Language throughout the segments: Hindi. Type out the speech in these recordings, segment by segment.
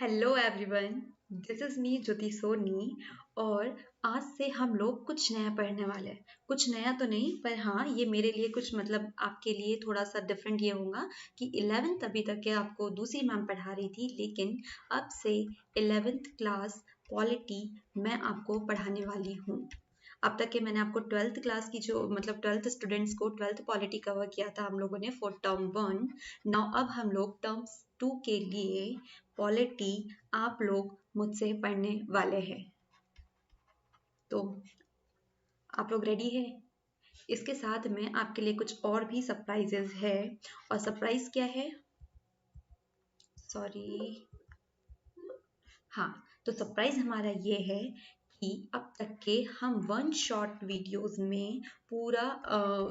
Hello everyone, this is me Jyoti Soni. और आज से हम लोग कुछ नया पढ़ने वाले हैं। कुछ नया तो नहीं, पर हाँ, ये मेरे लिए कुछ मतलब आपके लिए थोड़ा सा डिफरेंट ये होगा कि 11th अभी तक के आपको दूसरी मैम पढ़ा रही थी, लेकिन अब से 11th क्लास पॉलिटी मैं आपको पढ़ाने वाली हूँ। अब तक के मैंने आपको 12th क्लास की जो मतलब 12th स्टूडेंट्स को 12th पॉलिटी कवर किया था हम लोगों ने फॉर टर्म 1। नाउ अब हम लोग टर्म 2 के लिए पॉलिटी आप लोग मुझसे पढ़ने वाले हैं। तो आप लोग रेडी है? इसके साथ में आपके लिए कुछ और भी सरप्राइजेस है। और सरप्राइज क्या है? सॉरी, हाँ, तो सरप्राइज हमारा ये है कि अब तक के हम वन शॉट वीडियोस में पूरा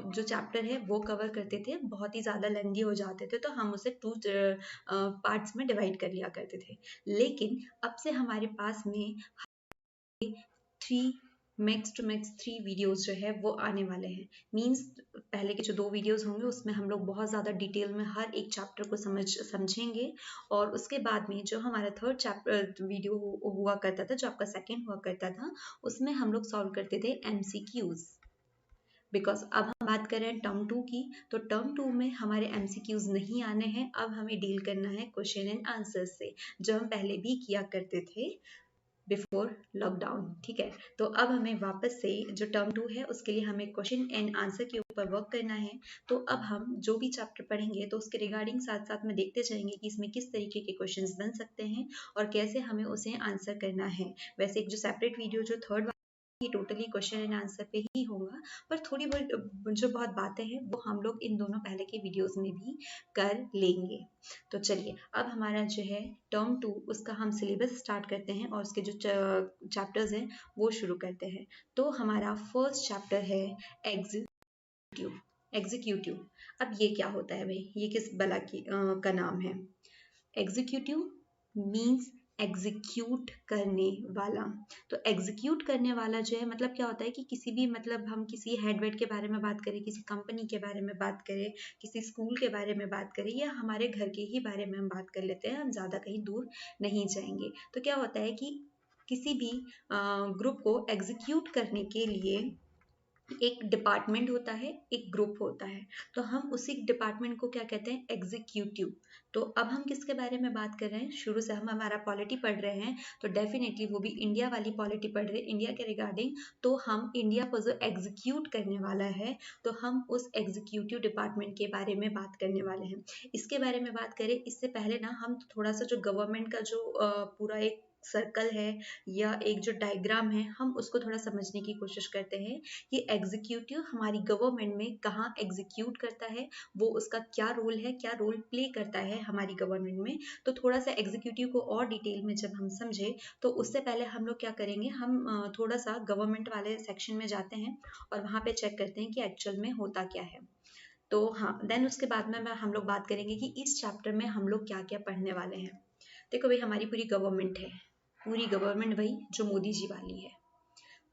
जो चैप्टर है वो कवर करते थे। बहुत ही ज़्यादा लेंदी हो जाते थे तो हम उसे 2 पार्ट्स में डिवाइड कर लिया करते थे, लेकिन अब से हमारे पास में 3 मैक्स टू मैक्स 3 वीडियोस जो है वो आने वाले हैं। मींस पहले के जो 2 वीडियोस होंगे उसमें हम लोग बहुत ज़्यादा डिटेल में हर एक चैप्टर को समझेंगे। और उसके बाद में जो हमारा थर्ड चैप्टर वीडियो हुआ करता था, जो आपका सेकंड हुआ करता था, उसमें हम लोग सॉल्व करते थे एमसीक्यूज। बिकॉज अब हम बात कर रहे हैं टर्म 2 की, तो टर्म 2 में हमारे एमसीक्यूज नहीं आने हैं। अब हमें डील करना है क्वेश्चन एंड आंसर से, जो हम पहले भी किया करते थे बिफोर लॉकडाउन। ठीक है, तो अब हमें वापस से जो टर्म 2 है उसके लिए हमें क्वेश्चन एंड आंसर के ऊपर वर्क करना है। तो अब हम जो भी चैप्टर पढ़ेंगे तो उसके रिगार्डिंग साथ साथ में देखते जाएंगे कि इसमें किस तरीके के क्वेश्चंस बन सकते हैं और कैसे हमें उसे आंसर करना है। वैसे एक जो सेपरेट वीडियो जो थर्ड ये टोटली क्वेश्चन एंड आंसर पे ही होगा, पर थोड़ी बहुत जो बहुत बातें हैं वो हम लोग इन दोनों पहले के वीडियोस में भी कर लेंगे। तो चलिए, अब हमारा जो है टर्म 2 उसका हम सिलेबस स्टार्ट करते हैं और उसके जो चैप्टर्स हैं वो शुरू करते हैं। तो हमारा फर्स्ट चैप्टर है एग्जीक्यूटिव। एग्जीक्यूटिव, अब ये क्या होता है भाई? ये किस बला की का नाम है? एग्जीक्यूटिव मीन्स एग्जीक्यूट करने वाला। तो एग्जीक्यूट करने वाला जो है मतलब क्या होता है कि किसी भी मतलब हम किसी हेडवेट के बारे में बात करें, किसी कंपनी के बारे में बात करें, किसी स्कूल के बारे में बात करें, या हमारे घर के ही बारे में हम बात कर लेते हैं, हम ज़्यादा कहीं दूर नहीं जाएंगे। तो क्या होता है कि किसी भी ग्रुप को एग्जीक्यूट करने के लिए एक डिपार्टमेंट होता है, एक ग्रुप होता है। तो हम उसी डिपार्टमेंट को क्या कहते हैं? एग्जीक्यूटिव। तो अब हम किसके बारे में बात कर रहे हैं? शुरू से हम हमारा पॉलिटी पढ़ रहे हैं, तो डेफिनेटली वो भी इंडिया वाली पॉलिटी पढ़ रहे हैं, इंडिया के रिगार्डिंग। तो हम इंडिया को जो एग्जीक्यूट करने वाला है, तो हम उस एग्जीक्यूटिव डिपार्टमेंट के बारे में बात करने वाले हैं। इसके बारे में बात करें इससे पहले ना, हम थोड़ा सा जो गवर्नमेंट का जो पूरा एक सर्कल है या एक जो डायग्राम है, हम उसको थोड़ा समझने की कोशिश करते हैं कि एग्जीक्यूटिव हमारी गवर्नमेंट में कहाँ एग्जीक्यूट करता है, वो उसका क्या रोल है, क्या रोल प्ले करता है हमारी गवर्नमेंट में। तो थोड़ा सा एग्जीक्यूटिव को और डिटेल में जब हम समझे, तो उससे पहले हम लोग क्या करेंगे, हम थोड़ा सा गवर्नमेंट वाले सेक्शन में जाते हैं और वहाँ पे चेक करते हैं कि एक्चुअल में होता क्या है। तो हाँ, देन उसके बाद में हम लोग बात करेंगे कि इस चैप्टर में हम लोग क्या क्या पढ़ने वाले हैं। देखो भाई, हमारी पूरी गवर्नमेंट है, पूरी गवर्नमेंट भाई जो मोदी जी वाली है।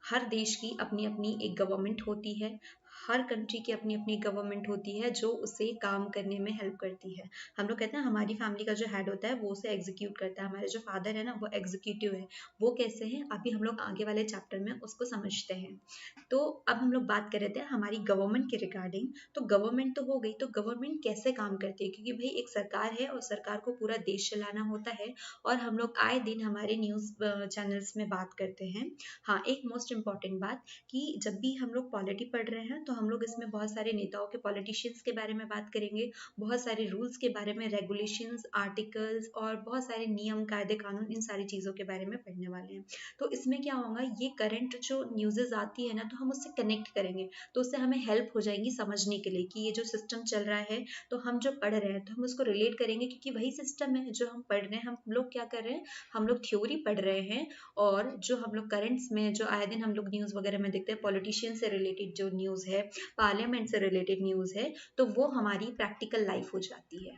हर देश की अपनी अपनी एक गवर्नमेंट होती है, हर कंट्री की अपनी अपनी गवर्नमेंट होती है जो उसे काम करने में हेल्प करती है। हम लोग कहते हैं हमारी फैमिली का जो हेड होता है वो उसे एग्जीक्यूट करता है। हमारे जो फादर है ना, वो एग्जीक्यूटिव है। वो कैसे हैं, अभी हम लोग आगे वाले चैप्टर में उसको समझते हैं। तो अब हम लोग बात कर रहे थे हमारी गवर्नमेंट के रिगार्डिंग। तो गवर्नमेंट तो हो गई, तो गवर्नमेंट कैसे काम करती है, क्योंकि भाई एक सरकार है और सरकार को पूरा देश चलाना होता है। और हम लोग आए दिन हमारे न्यूज़ चैनल्स में बात करते हैं। हाँ, एक मोस्ट इम्पॉर्टेंट बात कि जब भी हम लोग पॉलिटी पढ़ रहे हैं तो हम लोग इसमें बहुत सारे नेताओं के, पॉलिटिशियंस के बारे में बात करेंगे, बहुत सारे रूल्स के बारे में, रेगुलेशंस, आर्टिकल्स और बहुत सारे नियम, कायदे, कानून, इन सारी चीज़ों के बारे में पढ़ने वाले हैं। तो इसमें क्या होगा, ये करंट जो न्यूज़ेस आती है ना, तो हम उससे कनेक्ट करेंगे, तो उससे हमें हेल्प हो जाएगी समझने के लिए कि ये जो सिस्टम चल रहा है, तो हम जो पढ़ रहे हैं तो हम उसको रिलेट करेंगे, क्योंकि वही सिस्टम है जो हम पढ़ रहे हैं। हम लोग क्या कर रहे हैं, हम लोग थ्योरी पढ़ रहे हैं, और जो हम लोग करंट्स में जो आए दिन हम लोग न्यूज़ वगैरह में देखते हैं, पॉलिटिशियन से रिलेटेड जो न्यूज़ है, पार्लियामेंट से रिलेटेड न्यूज़ है, तो वो हमारी प्रैक्टिकल लाइफ हो जाती है।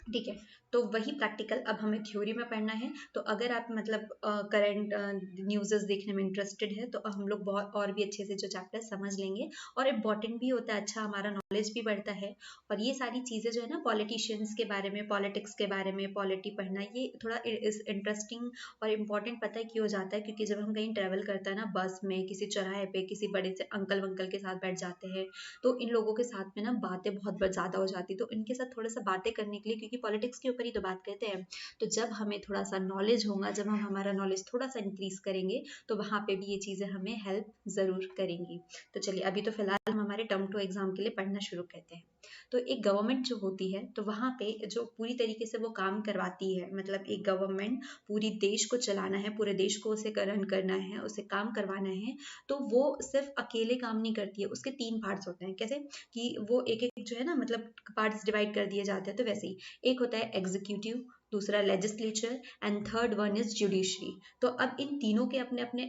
ठीक है, तो वही प्रैक्टिकल अब हमें थ्योरी में पढ़ना है। तो अगर आप मतलब करंट न्यूज़ देखने में इंटरेस्टेड है तो हम लोग बहुत और भी अच्छे से जो चैप्टर समझ लेंगे, और इम्पॉर्टेंट भी होता है, अच्छा हमारा नॉलेज भी बढ़ता है। और ये सारी चीज़ें जो है ना, पॉलिटिशियंस के बारे में, पॉलिटिक्स के बारे में, पॉलिटी पढ़ना, ये थोड़ा इंटरेस्टिंग और इम्पॉर्टेंट पता है क्यों हो जाता है, क्योंकि जब हम कहीं ट्रैवल करते हैं ना, बस में, किसी चौराहे पे, किसी बड़े से अंकल वंकल के साथ बैठ जाते हैं, तो इन लोगों के साथ में ना बातें बहुत ज़्यादा हो जाती है, तो इनके साथ थोड़ा सा बातें करने के लिए, क्योंकि पॉलिटिक्स के ऊपर ही तो बात करते हैं, तो जब हमें थोड़ा सा नॉलेज होगा, जब हम हमारा नॉलेज थोड़ा सा इंक्रीज करेंगे, तो वहाँ पे भी ये चीज़ें हमें हेल्प ज़रूर करेंगी। तो चलिए, अभी तो फिलहाल हम हमारे टर्म टू एग्जाम के लिए पढ़ना शुरू करते हैं। तो एक गवर्नमेंट जो होती है, तो वहाँ पे जो पूरी तरीके से वो काम करवाती है, मतलब एक गवर्नमेंट पूरी देश को चलाना है, पूरे देश को उसे रन करना है, उसे काम करवाना है, तो वो सिर्फ अकेले काम नहीं करती है। उसके 3 पार्ट्स होते हैं। कैसे कि वो एक एक जो है ना, मतलब पार्ट्स डिवाइड कर दिए जाते हैं, तो वैसे ही एक होता है एग्जीक्यूटिव, दूसरा legislature, and third one is judiciary. तो अब इन तीनों के अपने अपने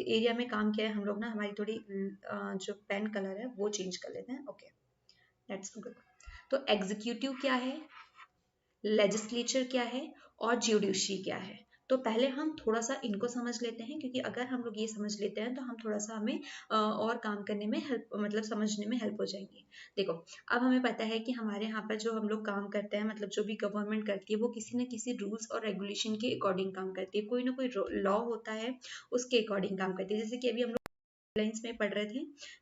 एरिया में काम किया है। हम लोग ना, हमारी थोड़ी जो पेन कलर है वो चेंज कर लेते हैं। Okay, let's good. तो एग्जीक्यूटिव क्या है, लेजिस्लेचर क्या है, और ज्यूडिशरी क्या है। तो पहले हम थोड़ा सा इनको समझ लेते हैं, क्योंकि अगर हम लोग ये समझ लेते हैं तो हम थोड़ा सा हमें और काम करने में हेल्प, मतलब समझने में हेल्प हो जाएंगी। देखो, अब हमें पता है कि हमारे यहाँ पर जो हम लोग काम करते हैं, मतलब जो भी गवर्नमेंट करती है, वो किसी न किसी रूल्स और रेगुलेशन के अकॉर्डिंग काम करती है। कोई ना कोई लॉ होता है, उसके अकॉर्डिंग काम करती है। जैसे कि अभी हम गाइडलाइंस में पढ़ रहे थे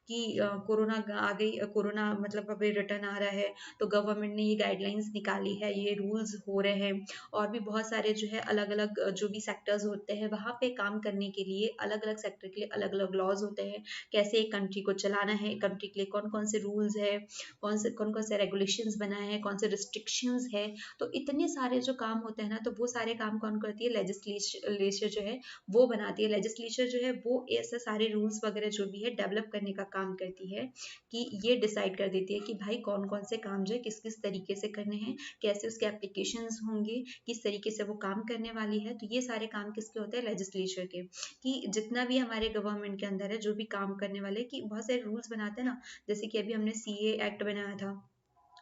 कि कोरोना आ गई, कोरोना मतलब अभी रिटर्न आ रहा है, तो गवर्नमेंट ने ये गाइडलाइंस निकाली है, ये रूल्स हो रहे हैं। और भी बहुत सारे जो है अलग अलग जो भी सेक्टर्स होते हैं, वहाँ पे काम करने के लिए अलग अलग सेक्टर के लिए अलग अलग लॉज होते हैं, कैसे एक कंट्री को चलाना है, कंट्री के लिए कौन कौन से रूल्स है, कौन कौन से रेगुलेशंस बनाए हैं, कौन से रिस्ट्रिक्शंस है। तो इतने सारे जो काम होते हैं ना, तो वो सारे काम कौन करती है, लेजिस्लेचर जो है वो बनाती है। लेजिस्लेचर जो है वो ऐसे सारे रूल्स वगैरह जो भी है डेवलप करने का काम करती है, कि ये डिसाइड कर देती है कि भाई कौन कौन से काम जो है किस किस तरीके से करने हैं, कैसे उसके एप्लीकेशंस होंगे, किस तरीके से वो काम करने वाली है। तो ये सारे काम किसके होते हैं, लेजिस्लेचर के। कि जितना भी हमारे गवर्नमेंट के अंदर है, जो भी काम करने वाले, कि बहुत सारे रूल्स बनाते हैं ना, जैसे कि अभी हमने सीए एक्ट बनाया था,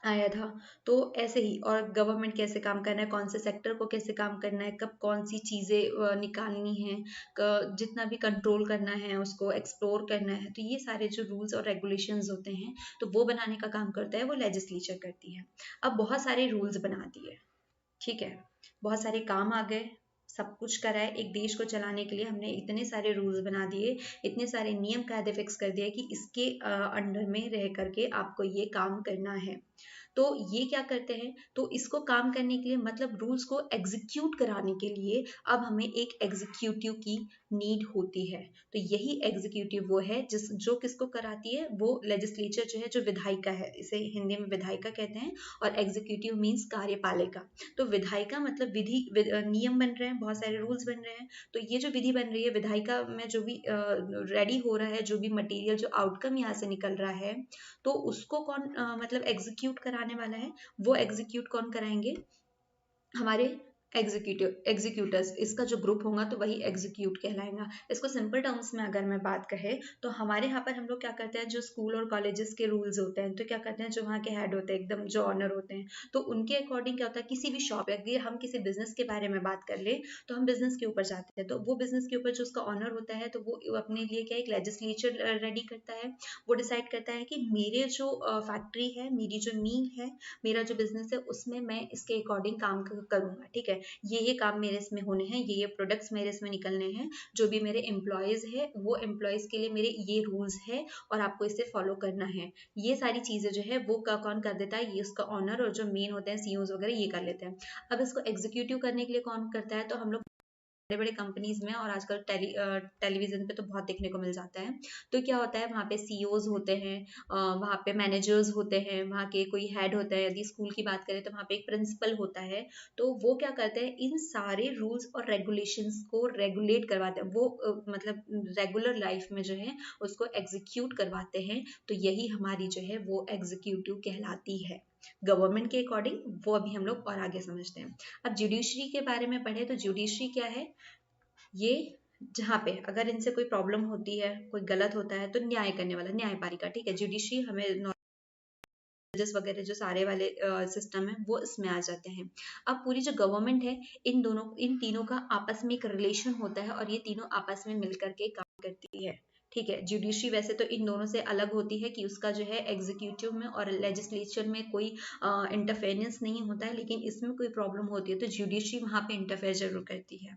आया था, तो ऐसे ही। और गवर्नमेंट कैसे काम करना है, कौन से सेक्टर को कैसे काम करना है, कब कौन सी चीज़ें निकालनी है, जितना भी कंट्रोल करना है, उसको एक्सप्लोर करना है, तो ये सारे जो रूल्स और रेगुलेशंस होते हैं, तो वो बनाने का काम करता है वो लेजिस्लेचर करती है। अब बहुत सारे रूल्स बनाती है, ठीक है, बहुत सारे काम आ गए, सब कुछ करा है, एक देश को चलाने के लिए हमने इतने सारे रूल्स बना दिए, इतने सारे नियम कायदे फिक्स कर दिए कि इसके अंडर में रह करके आपको ये काम करना है। तो ये क्या करते हैं, तो इसको काम करने के लिए, मतलब रूल्स को एग्जीक्यूट कराने के लिए, अब हमें एक एग्जीक्यूटिव की नीड होती है। तो यही एग्जीक्यूटिव वो है जिस जो किसको कराती है, वो लेजिस्लेचर जो है, जो विधायिका है, इसे हिंदी में विधायिका कहते हैं, और एग्जीक्यूटिव मीन्स कार्यपालिका। तो विधायिका मतलब नियम बन रहे हैं, बहुत सारे रूल्स बन रहे हैं, तो ये जो विधि बन रही है, विधायिका में जो भी रेडी हो रहा है, जो भी मटेरियल, जो आउटकम यहाँ से निकल रहा है, तो उसको कौन मतलब एग्जीक्यूट कराने वाला है, वो एग्जीक्यूट कौन कराएंगे, हमारे एग्जीक्यूटर्स। इसका जो ग्रुप होगा तो वही एग्जीक्यूट कहलाएगा। इसको सिंपल टर्म्स में अगर मैं बात कहे, तो हमारे यहाँ पर हम लोग क्या करते हैं, जो स्कूल और कॉलेजेस के रूल्स होते हैं, तो क्या करते हैं, जो वहाँ के हेड होते हैं, एकदम जो ऑनर होते हैं, तो उनके अकॉर्डिंग क्या होता है, किसी भी शॉप, अगर हम किसी बिजनेस के बारे में बात कर ले, तो हम बिजनेस के ऊपर जाते हैं, तो वो बिजनेस के ऊपर जो उसका ऑनर होता है, तो वो अपने लिए क्या एक लेजिस्लेचर रेडी करता है। वो डिसाइड करता है कि मेरे जो फैक्ट्री है, मेरी जो मील है, मेरा जो बिजनेस है, उसमें मैं इसके अकॉर्डिंग काम करूंगा, ठीक है, ये काम मेरे इसमें होने हैं, ये प्रोडक्ट्स मेरे इसमें निकलने हैं, जो भी मेरे एम्प्लॉयज़ है, वो एम्प्लॉयज़ के लिए मेरे ये रूल्स है, और आपको इसे फॉलो करना है। ये सारी चीज़ें जो है वो कौन कर देता है, ये उसका ऑनर और जो मेन होते हैं सीईओज वगैरह, ये कर लेते हैं। अब इसको एग्जीक्यूटिव करने के लिए कौन करता है, तो हम लोग बड़े बड़े कंपनीज में, और आजकल टेलीविजन पे तो बहुत देखने को मिल जाता है। तो क्या होता है, वहाँ पे सीईओज होते हैं, वहाँ पे मैनेजर्स होते हैं, वहाँ के कोई हेड होता है, यदि स्कूल की बात करें तो वहाँ पे एक प्रिंसिपल होता है। तो वो क्या करते हैं, इन सारे रूल्स और रेगुलेशंस को रेगुलेट करवाते हैं, वो मतलब रेगुलर लाइफ में जो है उसको एग्जीक्यूट करवाते हैं। तो यही हमारी जो है वो एग्जीक्यूटिव कहलाती है गवर्नमेंट के अकॉर्डिंग। वो अभी हम लोग और आगे समझते हैं। अब जुडिशरी के बारे में पढ़े, तो जुडिशरी क्या है, ये जहाँ पे अगर इनसे कोई प्रॉब्लम होती है, कोई गलत होता है, तो न्याय करने वाला, न्यायपालिका, ठीक है। जुडिशरी हमें जजेस वगैरह जो सारे वाले सिस्टम है वो इसमें आ जाते हैं। अब पूरी जो गवर्नमेंट है इन तीनों का आपस में एक रिलेशन होता है और ये तीनों आपस में मिलकर के काम करती है। ठीक है, जुडिशरी वैसे तो इन दोनों से अलग होती है कि उसका जो है एग्जीक्यूटिव में और लेजिस्लेचर में कोई इंटरफेरेंस नहीं होता है, लेकिन इसमें कोई प्रॉब्लम होती है तो जुडिशरी वहां पे इंटरफेयर जरूर करती है।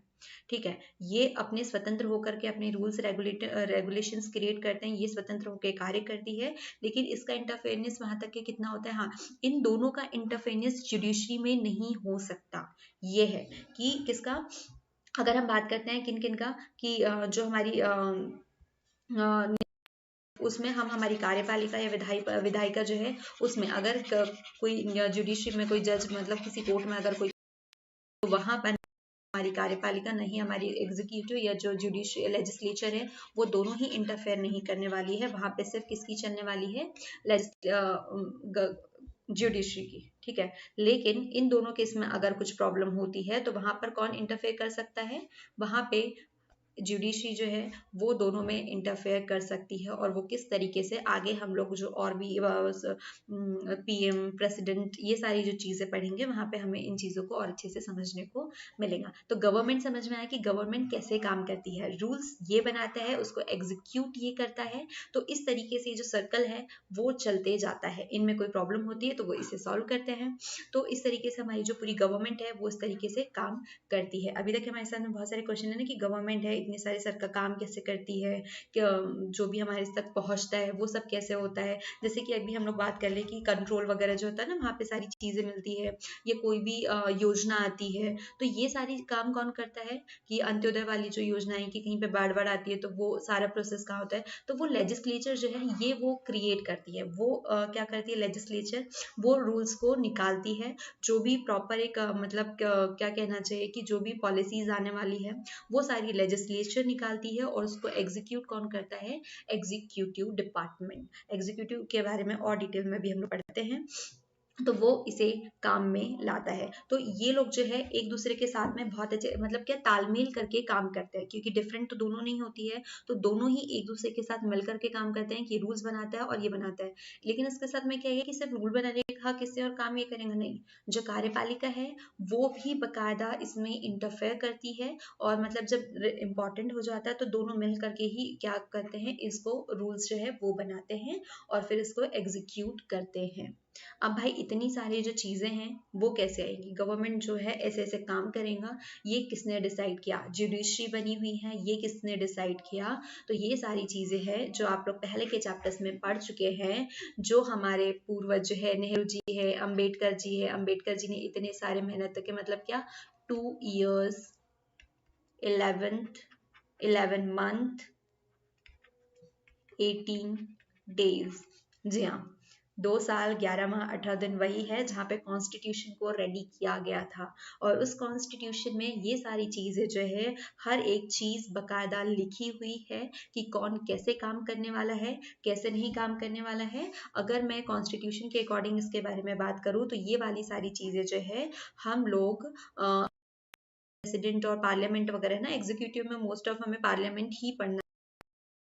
ठीक है, ये अपने स्वतंत्र होकर के अपने रूल्स रेगुलेशंस क्रिएट करते हैं, ये स्वतंत्र होकर कार्य करती है, लेकिन इसका इंटरफेरेंस वहां तक के कितना होता है, हाँ, इन दोनों का इंटरफेरेंस जुडिशरी में नहीं हो सकता। ये है कि किसका, अगर हम बात करते हैं किन किन का, कि जो हमारी उसमें हम हमारी कार्यपालिका या विधायिका जो है उसमें अगर कोई जुडिशरी में कोई जज मतलब किसी कोर्ट में अगर कोई, तो वहां पर हमारी कार्यपालिका नहीं, हमारी एग्जीक्यूटिव या जो जुडिशियल लेजिस्लेचर है वो दोनों ही इंटरफेयर नहीं करने वाली है। वहां पे सिर्फ किसकी चलने वाली है, जुडिशरी की। ठीक है, लेकिन इन दोनों केस में अगर कुछ प्रॉब्लम होती है तो वहां पर कौन इंटरफेयर कर सकता है, वहां पे जुडिशरी जो है वो दोनों में इंटरफेयर कर सकती है। और वो किस तरीके से, आगे हम लोग जो और भी पीएम प्रेसिडेंट ये सारी जो चीजें पढ़ेंगे वहां पे हमें इन चीजों को और अच्छे से समझने को मिलेगा। तो गवर्नमेंट समझ में आया कि गवर्नमेंट कैसे काम करती है, रूल्स ये बनाता है, उसको एग्जीक्यूट ये करता है। तो इस तरीके से जो सर्कल है वो चलते जाता है, इनमें कोई प्रॉब्लम होती है तो वो इसे सॉल्व करते हैं। तो इस तरीके से हमारी जो पूरी गवर्नमेंट है वो इस तरीके से काम करती है। अभी तक हमारे सामने बहुत सारे क्वेश्चन है ना कि गवर्नमेंट है, इतने सारे सर का काम कैसे करती है, जो भी हमारे तक पहुंचता है वो सब कैसे होता है। जैसे कि अभी हम लोग बात कर ले कि कंट्रोल वगैरह जो होता है ना, वहाँ पे सारी चीजें मिलती है, ये कोई भी योजना आती है तो ये सारी काम कौन करता है, कि अंत्योदय वाली जो योजना है कि कहीं पे बाढ़ आती है तो वो सारा प्रोसेस कहाँ होता है, तो वो लेजिस्लेचर जो है ये वो क्रिएट करती है, वो क्या करती है लेजिस्लेचर, वो रूल्स को निकालती है। जो भी प्रॉपर एक मतलब क्या कहना चाहिए कि जो भी पॉलिसीज आने वाली है वो सारी लेजिस्लेचर निकालती है और उसको एग्जीक्यूट कौन करता है, एग्जीक्यूटिव डिपार्टमेंट। एग्जीक्यूटिव के बारे में और डिटेल में भी हम लोग पढ़ते हैं, तो वो इसे काम में लाता है। तो ये लोग जो है एक दूसरे के साथ में बहुत अच्छे मतलब क्या तालमेल करके काम करते हैं, क्योंकि डिफरेंट तो दोनों नहीं होती है, तो दोनों ही एक दूसरे के साथ मिल करके काम करते हैं कि रूल्स बनाता है और ये बनाता है। लेकिन इसके साथ में क्या है कि सिर्फ रूल बनाने का किससे और काम ये करेंगे नहीं, जो कार्यपालिका है वो भी बकायदा इसमें इंटरफेयर करती है। और मतलब जब इम्पोर्टेंट हो जाता है तो दोनों मिल करके ही क्या करते हैं, इसको रूल्स जो है वो बनाते हैं और फिर इसको एग्जीक्यूट करते हैं। अब भाई इतनी सारी जो चीजें हैं वो कैसे आएगी, गवर्नमेंट जो है ऐसे ऐसे काम करेगा, ये किसने डिसाइड किया, जुडिशरी बनी हुई है, ये किसने डिसाइड किया। तो ये सारी चीजें हैं जो आप लोग पहले के चैप्टर्स में पढ़ चुके हैं। जो हमारे पूर्वज है, नेहरू जी है, अंबेडकर जी है, अंबेडकर जी ने इतने सारे मेहनत के मतलब क्या 2 years 11 month 18 days, जी हाँ, 2 साल 11 माह 18 दिन वही है जहाँ पे कॉन्स्टिट्यूशन को रेडी किया गया था। और उस कॉन्स्टिट्यूशन में ये सारी चीजें जो है हर एक चीज बकायदा लिखी हुई है कि कौन कैसे काम करने वाला है, कैसे नहीं काम करने वाला है। अगर मैं कॉन्स्टिट्यूशन के अकॉर्डिंग इसके बारे में बात करूँ तो ये वाली सारी चीजें जो है हम लोग प्रेसिडेंट और पार्लियामेंट वगैरह ना, एग्जीक्यूटिव में मोस्ट ऑफ हमें पार्लियामेंट ही पढ़ना,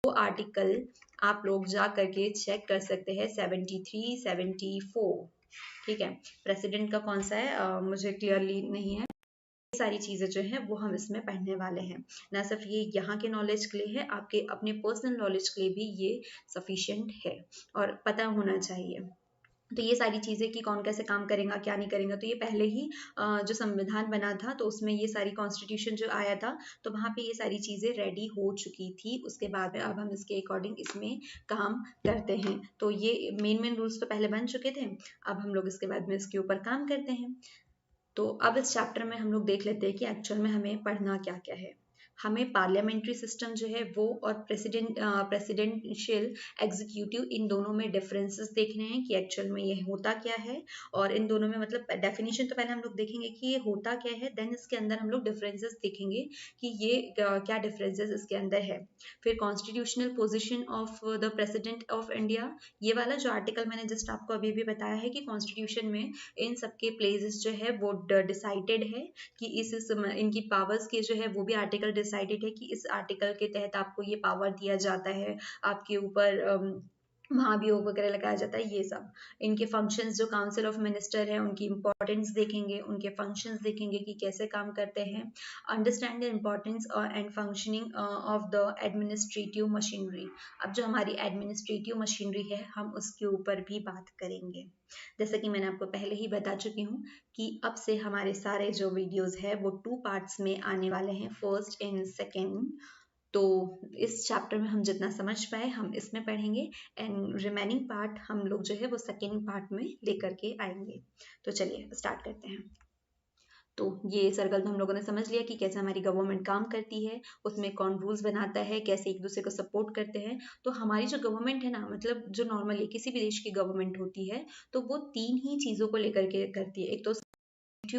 वो आर्टिकल आप लोग जा करके चेक कर सकते हैं 73 74। ठीक है, प्रेसिडेंट का कौन सा है मुझे क्लियरली नहीं है। ये सारी चीजें जो है वो हम इसमें पढ़ने वाले हैं। ना सिर्फ ये यहाँ के नॉलेज के लिए है, आपके अपने पर्सनल नॉलेज के लिए भी ये सफिशिएंट है और पता होना चाहिए। तो ये सारी चीजें कि कौन कैसे काम करेगा क्या नहीं करेगा, तो ये पहले ही जो संविधान बना था तो उसमें ये सारी कॉन्स्टिट्यूशन जो आया था तो वहां पे ये सारी चीजें रेडी हो चुकी थी। उसके बाद में अब हम इसके अकॉर्डिंग इसमें काम करते हैं। तो ये मेन रूल्स तो पहले बन चुके थे, अब हम लोग इसके बाद में इसके ऊपर काम करते हैं। तो अब इस चैप्टर में हम लोग देख लेते हैं कि एक्चुअल में हमें पढ़ना क्या क्या है। हमें पार्लियामेंट्री सिस्टम जो है वो और प्रेसिडेंशियल एग्जीक्यूटिव इन दोनों में डिफरेंसेस देखने हैं कि एक्चुअल में ये होता क्या है। और इन दोनों में मतलब डेफिनेशन तो पहले हम लोग देखेंगे कि ये होता क्या है, देन इसके अंदर हम लोग डिफरेंसेस देखेंगे कि ये क्या डिफरेंसेस इसके अंदर है। फिर constitutional position of the president of India, ये वाला जो आर्टिकल मैंने जस्ट आपको अभी भी बताया है कि कॉन्स्टिट्यूशन में इन सबके प्लेसेस जो है वो डिसाइडेड है कि इस इनकी पावर्स के जो है वो भी आर्टिकल डिसाइडेड है कि इस आर्टिकल के तहत आपको ये पावर दिया जाता है, आपके ऊपर वहाँ भी ओक वगैरह लगाया जाता है। ये सब इनके फंक्शंस, जो काउंसिल ऑफ मिनिस्टर है उनकी इंपॉर्टेंस देखेंगे, उनके फंक्शंस देखेंगे कि कैसे काम करते हैं। Understand the importance and functioning of the administrative machinery. अब जो हमारी एडमिनिस्ट्रेटिव मशीनरी है हम उसके ऊपर भी बात करेंगे। जैसा कि मैंने आपको पहले ही बता चुकी हूँ कि अब से हमारे सारे जो वीडियोस है वो 2 पार्ट्स में आने वाले हैं, फर्स्ट एंड सेकेंड। तो इस चैप्टर में हम जितना समझ पाए हम इसमें पढ़ेंगे, एंड रिमेनिंग पार्ट हम लोग जो है वो सेकेंड पार्ट में लेकर के आएंगे। तो चलिए स्टार्ट करते हैं। तो ये सर्कल तो हम लोगों ने समझ लिया कि कैसे हमारी गवर्नमेंट काम करती है, उसमें कौन रूल्स बनाता है, कैसे एक दूसरे को सपोर्ट करते हैं। तो हमारी जो गवर्नमेंट है ना, मतलब जो नॉर्मली किसी भी देश की गवर्नमेंट होती है तो वो 3 ही चीज़ों को लेकर के करती है। एक तो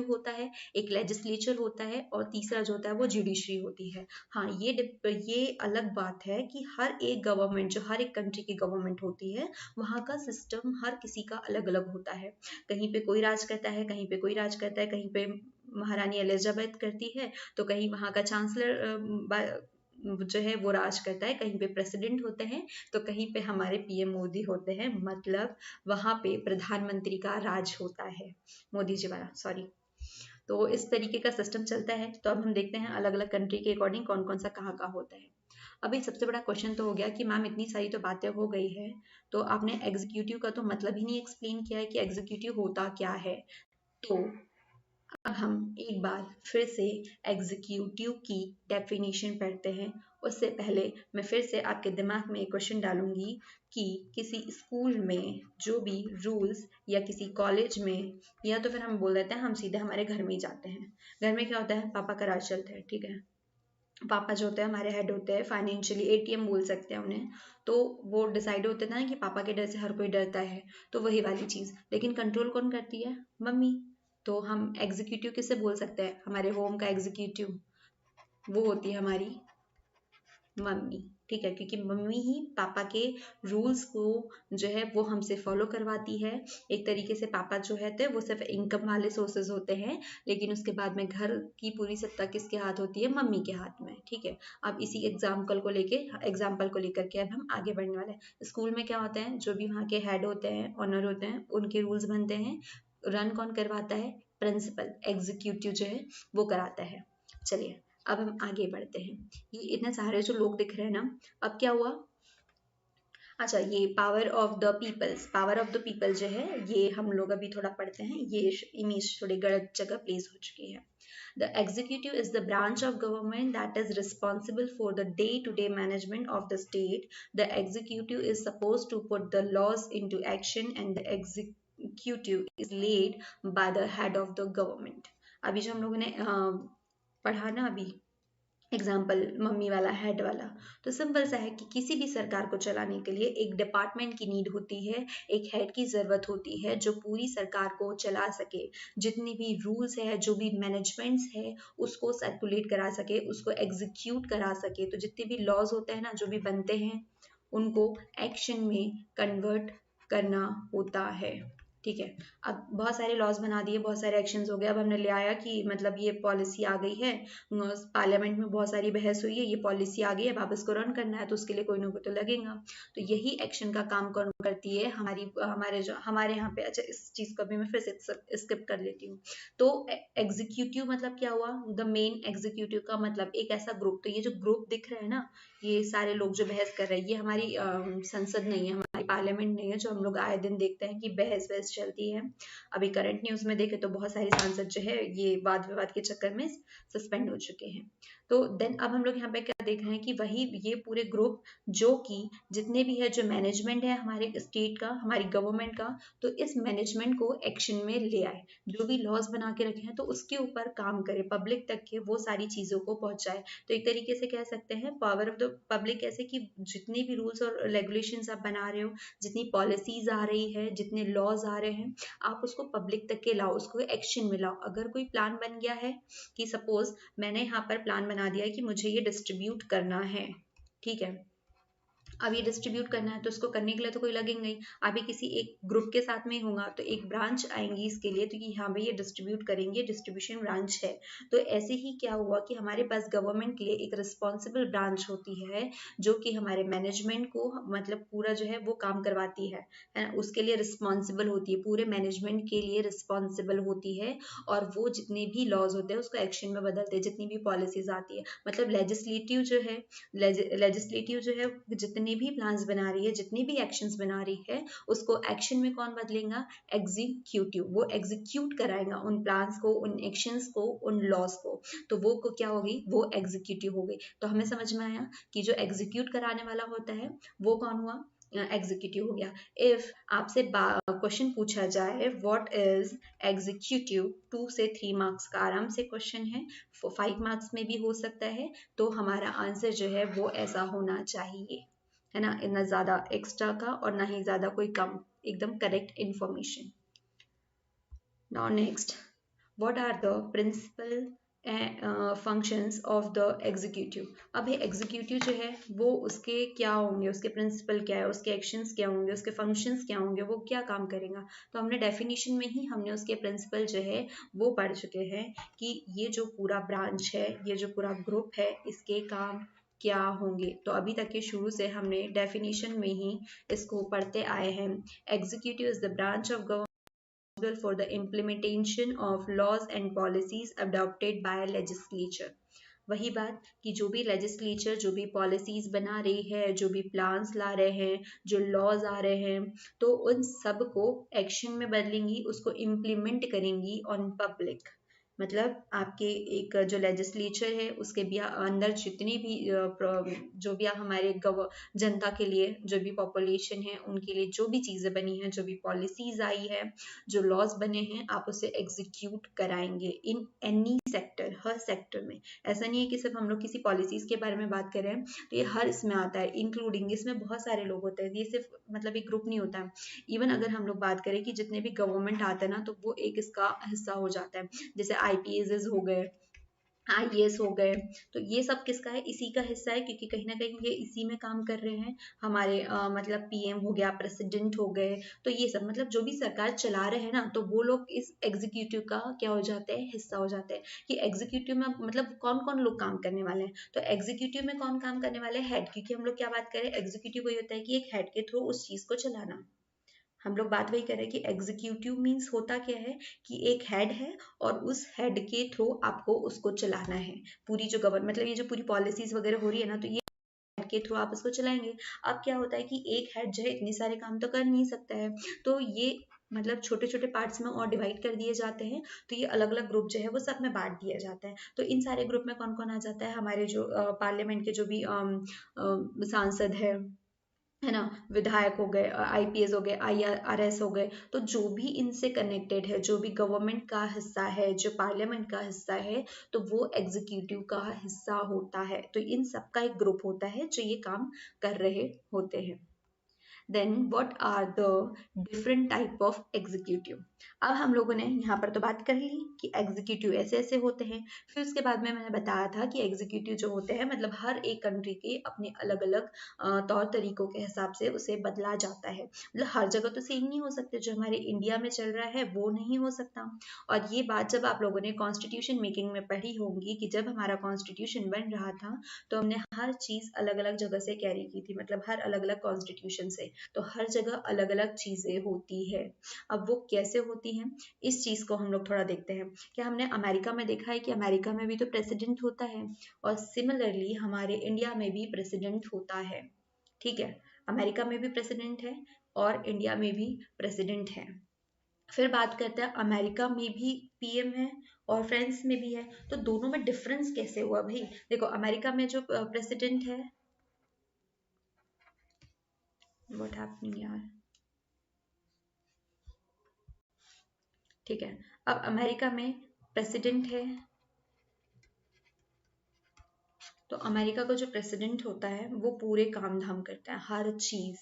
होता है, एक लेजिस्लेचर होता है, और तीसरा जो होता है वो जुडिशरी होती है। हाँ, ये अलग बात है कि हर एक गवर्नमेंट, जो हर एक कंट्री की गवर्नमेंट होती है, वहाँ का सिस्टम हर किसी का अलग अलग होता है। कहीं पे कोई राज करता है, कहीं पे कोई राज करता है, कहीं पे महारानी एलिजाबेथ करती है, तो कहीं वहाँ का चांसलर जो है वो राज करता है, कहीं पे प्रेसिडेंट होते हैं, तो कहीं पे हमारे पीएम मोदी होते हैं, मतलब वहाँ पे प्रधानमंत्री का राज होता है, मोदी जी वाला, सॉरी। तो इस तरीके का सिस्टम चलता है। तो अब हम देखते हैं अलग अलग कंट्री के अकॉर्डिंग कौन कौन सा कहाँ का होता है। अभी सबसे बड़ा क्वेश्चन तो हो गया कि मैम इतनी सारी तो बातें हो गई है, तो आपने एग्जीक्यूटिव का तो मतलब ही नहीं एक्सप्लेन किया है कि एग्जीक्यूटिव होता क्या है। तो अब हम एक बार फिर से एग्जीक्यूटिव की डेफिनेशन पढ़ते हैं। उससे पहले मैं फिर से आपके दिमाग में एक क्वेश्चन डालूंगी कि किसी स्कूल में जो भी रूल्स, या किसी कॉलेज में, या तो फिर हम बोल देते हैं हम सीधे हमारे घर में ही जाते हैं। घर में क्या होता है, पापा का राज चलता है, ठीक है। पापा जो होते हैं हमारे हेड होते हैं, फाइनेंशियली एटीएम बोल सकते हैं उन्हें। तो वो डिसाइड होते ना कि पापा के डर से हर कोई डरता है, तो वही वाली चीज। लेकिन कंट्रोल कौन करती है, मम्मी। तो हम एग्जीक्यूटिव किसे बोल सकते हैं, हमारे होम का एग्जीक्यूटिव वो होती है हमारी मम्मी, ठीक है। क्योंकि मम्मी ही पापा के रूल्स को जो है वो हमसे फॉलो करवाती है। एक तरीके से पापा जो है तो वो सिर्फ इनकम वाले सोर्सेज होते हैं, लेकिन उसके बाद में घर की पूरी सत्ता किसके हाथ होती है, मम्मी के हाथ में, ठीक है। अब इसी एग्जाम्पल को लेकर के अब हम आगे बढ़ने वाले हैं। स्कूल में क्या होता है, जो भी वहाँ के हेड होते हैं, ऑनर होते हैं, उनके रूल्स बनते हैं। रन कौन करवाता है, प्रिंसिपल, एग्जीक्यूटिव जो है वो कराता है। चलिए अब हम आगे बढ़ते हैं। ये इतने सारे जो लोग दिख रहे हैं ना, अब क्या हुआ, अच्छा ये power of the peoples, power of the people जो है ये हम लोग अभी थोड़ा पढ़ते हैं। ये इमेज थोड़ी गलत जगह प्लेस हो चुकी है। The executive is the branch of government that is responsible for the day-to-day management of the state. The executive is supposed to put the laws into action, and the executive is led by the head of the government. अभी जो हम लोगों ने पढ़ा ना अभी एग्जाम्पल मम्मी वाला, हेड वाला, तो सिंपल सा है कि किसी भी सरकार को चलाने के लिए एक डिपार्टमेंट की नीड होती है, एक हेड की ज़रूरत होती है जो पूरी सरकार को चला सके, जितनी भी रूल्स है, जो भी मैनेजमेंट्स है, उसको सर्कुलेट करा सके, उसको एग्जीक्यूट करा सके। तो जितने भी लॉज होते हैं ना, जो भी बनते हैं, उनको एक्शन में कन्वर्ट करना होता है, ठीक है। अब बहुत सारे लॉज बना दिए, बहुत सारे एक्शंस हो गए, अब हमने ले आया कि मतलब ये पॉलिसी आ गई है, पार्लियामेंट में बहुत सारी बहस हुई है, ये पॉलिसी आ गई है, वापस को रन करना है, तो उसके लिए कोई ना कोई तो लगेगा। तो यही एक्शन का काम कौन करती है, हमारे यहाँ पे। अच्छा इस चीज को भी मैं फिर से स्किप कर लेती हूँ। तो एग्जीक्यूटिव मतलब क्या हुआ, द मेन एग्जीक्यूटिव का मतलब एक ऐसा ग्रुप। तो ये जो ग्रुप दिख रहा है ना, ये सारे लोग जो बहस कर रहे हैं, ये हमारी संसद नहीं है, हमारी पार्लियामेंट नहीं है, जो हम लोग आए दिन देखते हैं कि बहस बहस चलती है। अभी करंट न्यूज में देखे तो बहुत सारे सांसद जो है ये वाद विवाद के चक्कर में सस्पेंड हो चुके हैं। तो देन अब हम लोग यहाँ पे क्या देख रहे हैं कि वही ये पूरे ग्रुप, जो कि जितने भी है, जो मैनेजमेंट है हमारे स्टेट का, हमारी गवर्नमेंट का, तो इस मैनेजमेंट को एक्शन में ले आए, जो भी लॉज बना के रखे हैं तो उसके ऊपर काम करे, पब्लिक तक के वो सारी चीजों को पहुंचाए। तो एक तरीके से कह सकते हैं पावर ऑफ द पब्लिक, ऐसे कि जितने भी रूल्स और रेगुलेशंस आप बना रहे हो, जितनी पॉलिसीज आ रही है, जितने लॉज आ रहे हैं, आप उसको पब्लिक तक के लाओ, उसको एक्शन में लाओ। अगर कोई प्लान बन गया है कि सपोज मैंने यहाँ पर प्लान बना दिया है कि मुझे ये डिस्ट्रीब्यूट करना है, ठीक है। अब ये डिस्ट्रीब्यूट करना है तो इसको करने के लिए तो कोई लगेंगे ही। अभी किसी एक ग्रुप के साथ में ही होगा तो एक ब्रांच आएंगी इसके लिए, तो कि हाँ भाई ये डिस्ट्रीब्यूट करेंगे, डिस्ट्रीब्यूशन ब्रांच है। तो ऐसे ही क्या हुआ कि हमारे पास गवर्नमेंट के लिए एक रिस्पॉन्सिबल ब्रांच होती है जो कि हमारे मैनेजमेंट को मतलब पूरा जो है वो काम करवाती है ना, उसके लिए रिस्पॉन्सिबल होती है, पूरे मैनेजमेंट के लिए रिस्पॉन्सिबल होती है। और वो जितने भी लॉज होते हैं उसको एक्शन में बदलते हैं, जितनी भी पॉलिसीज आती है। मतलब लेजिस्लेटिव जो है, लेजिस्लेटिव जो है जितने भी प्लान्स बना रही है, जितनी भी एक्शंस बना रही है, उसको एक्शन में कौन बदलेगा? एग्जीक्यूटिव। वो एग्जीक्यूट कराएगा उन प्लान्स को, उन एक्शंस को, उन लॉज को। तो वो को क्या होगी? वो एग्जीक्यूटिव हो गई। तो हमें समझ में आया कि जो एग्जीक्यूट कराने वाला होता है वो कौन हुआ? एग्जीक्यूटिव हो गया। इफ आपसे क्वेश्चन पूछा जाए व्हाट इज एग्जीक्यूटिव, 2 से 3 मार्क्स का आराम से क्वेश्चन है, 5 मार्क्स में भी हो सकता है। तो हमारा आंसर जो है वो ऐसा होना चाहिए, है ना, इतना ज्यादा एक्स्ट्रा का और ना ही ज्यादा कोई कम, एकदम correct information. Now next, what are the principal functions of the executive. अब ये एग्जीक्यूटिव जो है वो उसके क्या होंगे, उसके प्रिंसिपल क्या है, उसके एक्शंस क्या होंगे, उसके फंक्शंस क्या होंगे, वो क्या काम करेगा। तो हमने डेफिनेशन में ही हमने उसके प्रिंसिपल जो है वो पढ़ चुके हैं कि ये जो पूरा ब्रांच है, ये जो पूरा ग्रुप है, इसके काम क्या होंगे। तो अभी तक के शुरू से हमने डेफिनेशन में ही इसको पढ़ते आए हैं। Executive is the branch of for the implementation of laws and policies adopted by legislature। वही बात कि जो भी लेजिस्लेचर जो भी पॉलिसीज बना रही है, जो भी प्लान्स ला रहे हैं, जो लॉज आ रहे हैं, तो उन सब को एक्शन में बदलेंगी, उसको इम्प्लीमेंट करेंगी ऑन पब्लिक। मतलब आपके एक जो लेजिस्लेचर है उसके भी अंदर जितनी भी जो भी हमारे जनता के लिए जो भी पॉपुलेशन है उनके लिए जो भी चीज़ें बनी हैं, जो भी पॉलिसीज आई है, जो लॉज बने हैं, आप उसे एग्जीक्यूट कराएंगे in any sector, her sector में। ऐसा नहीं है कि सिर्फ हम लोग किसी पॉलिसीज के बारे में बात कर रहे हैं, तो ये हर इसमें आता है, इंक्लूडिंग इसमें बहुत सारे लोग होते हैं, ये सिर्फ मतलब एक ग्रुप नहीं होता है। इवन अगर हम लोग बात करें कि जितने भी गवर्नमेंट आते हैं ना, तो वो एक इसका हिस्सा हो जाता है। जैसे आईपीएस हो गए, आईएएस हो गए, तो ये सब किसका है? इसी का हिस्सा है, क्योंकि कहीं ना कहीं ये इसी में काम कर रहे हैं। हमारे मतलब पीएम हो गया, प्रेसिडेंट हो गए, तो ये सब मतलब जो भी सरकार चला रहे हैं ना, तो वो लोग इस एग्जीक्यूटिव का क्या हो जाते हैं? हिस्सा हो जाते हैं। कि एग्जीक्यूटिव में मतलब कौन कौन लोग काम करने वाले हैं, तो एग्जीक्यूटिव में कौन काम करने वाले हैं? हेड। क्योंकि हम लोग क्या बात करें, एग्जीक्यूटिव वही होता है कि एक हेड के थ्रू उस चीज को चलाना। हम लोग बात वही कर रहे हैं कि एग्जीक्यूटिव मीन्स होता क्या है, कि एक हेड है और उस हेड के थ्रू आपको उसको चलाना है। पूरी जो गवर्नमेंट मतलब ये जो पूरी पॉलिसीज वगैरह हो रही है ना, तो ये हेड के थ्रू आप उसको चलाएंगे। अब क्या होता है कि एक हेड जो है इतने सारे काम तो कर नहीं सकता है, तो ये मतलब छोटे छोटे पार्ट्स में और डिवाइड कर दिए जाते हैं। तो ये अलग अलग ग्रुप जो है वो सब में बांट दिया जाता है। तो इन सारे ग्रुप में कौन कौन आ जाता है? हमारे जो पार्लियामेंट के जो भी सांसद है ना, विधायक हो गए, आईपीएस हो गए, आईआरएस हो गए, तो जो भी इनसे कनेक्टेड है, जो भी गवर्नमेंट का हिस्सा है, जो पार्लियामेंट का हिस्सा है, तो वो एग्जीक्यूटिव का हिस्सा होता है। तो इन सब का एक ग्रुप होता है जो ये काम कर रहे होते हैं। Then what are the different type of executive. अब हम लोगों ने यहाँ पर तो बात कर ली कि एग्जीक्यूटिव ऐसे ऐसे होते हैं। फिर उसके बाद में मैंने बताया था कि एग्जीक्यूटिव जो होते हैं मतलब हर एक कंट्री के अपने अलग अलग तौर तरीकों के हिसाब से उसे बदला जाता है। मतलब हर जगह तो सेम नहीं हो सकते, जो हमारे इंडिया में चल रहा है वो नहीं हो सकता। और ये बात जब आप लोगों ने कॉन्स्टिट्यूशन मेकिंग में पढ़ी होंगी कि जब हमारा कॉन्स्टिट्यूशन बन रहा था, तो हमने हर चीज अलग अलग जगह से कैरी की थी, मतलब हर अलग अलग कॉन्स्टिट्यूशन से। तो हर जगह अलग अलग चीजें होती है। अब वो कैसे होती हैं, इस चीज को हम लोग थोड़ा देखते हैं। क्या हमने अमेरिका में देखा है कि अमेरिका में भी तो प्रेसिडेंट होता है, और सिमिलरली हमारे इंडिया में भी प्रेसिडेंट होता है। ठीक है, अमेरिका में भी प्रेसिडेंट है और इंडिया में भी प्रेसिडेंट है। फिर बात करते हैं अमेरिका में भी पीएम है और फ्रांस में भी है, तो दोनों में डिफरेंस कैसे हुआ भाई? देखो अमेरिका में जो प्रेसिडेंट है, व्हाट हैपनिंग यार, ठीक है, अब अमेरिका में प्रेसिडेंट है, तो अमेरिका का जो प्रेसिडेंट होता है वो पूरे काम धाम करता है, हर चीज।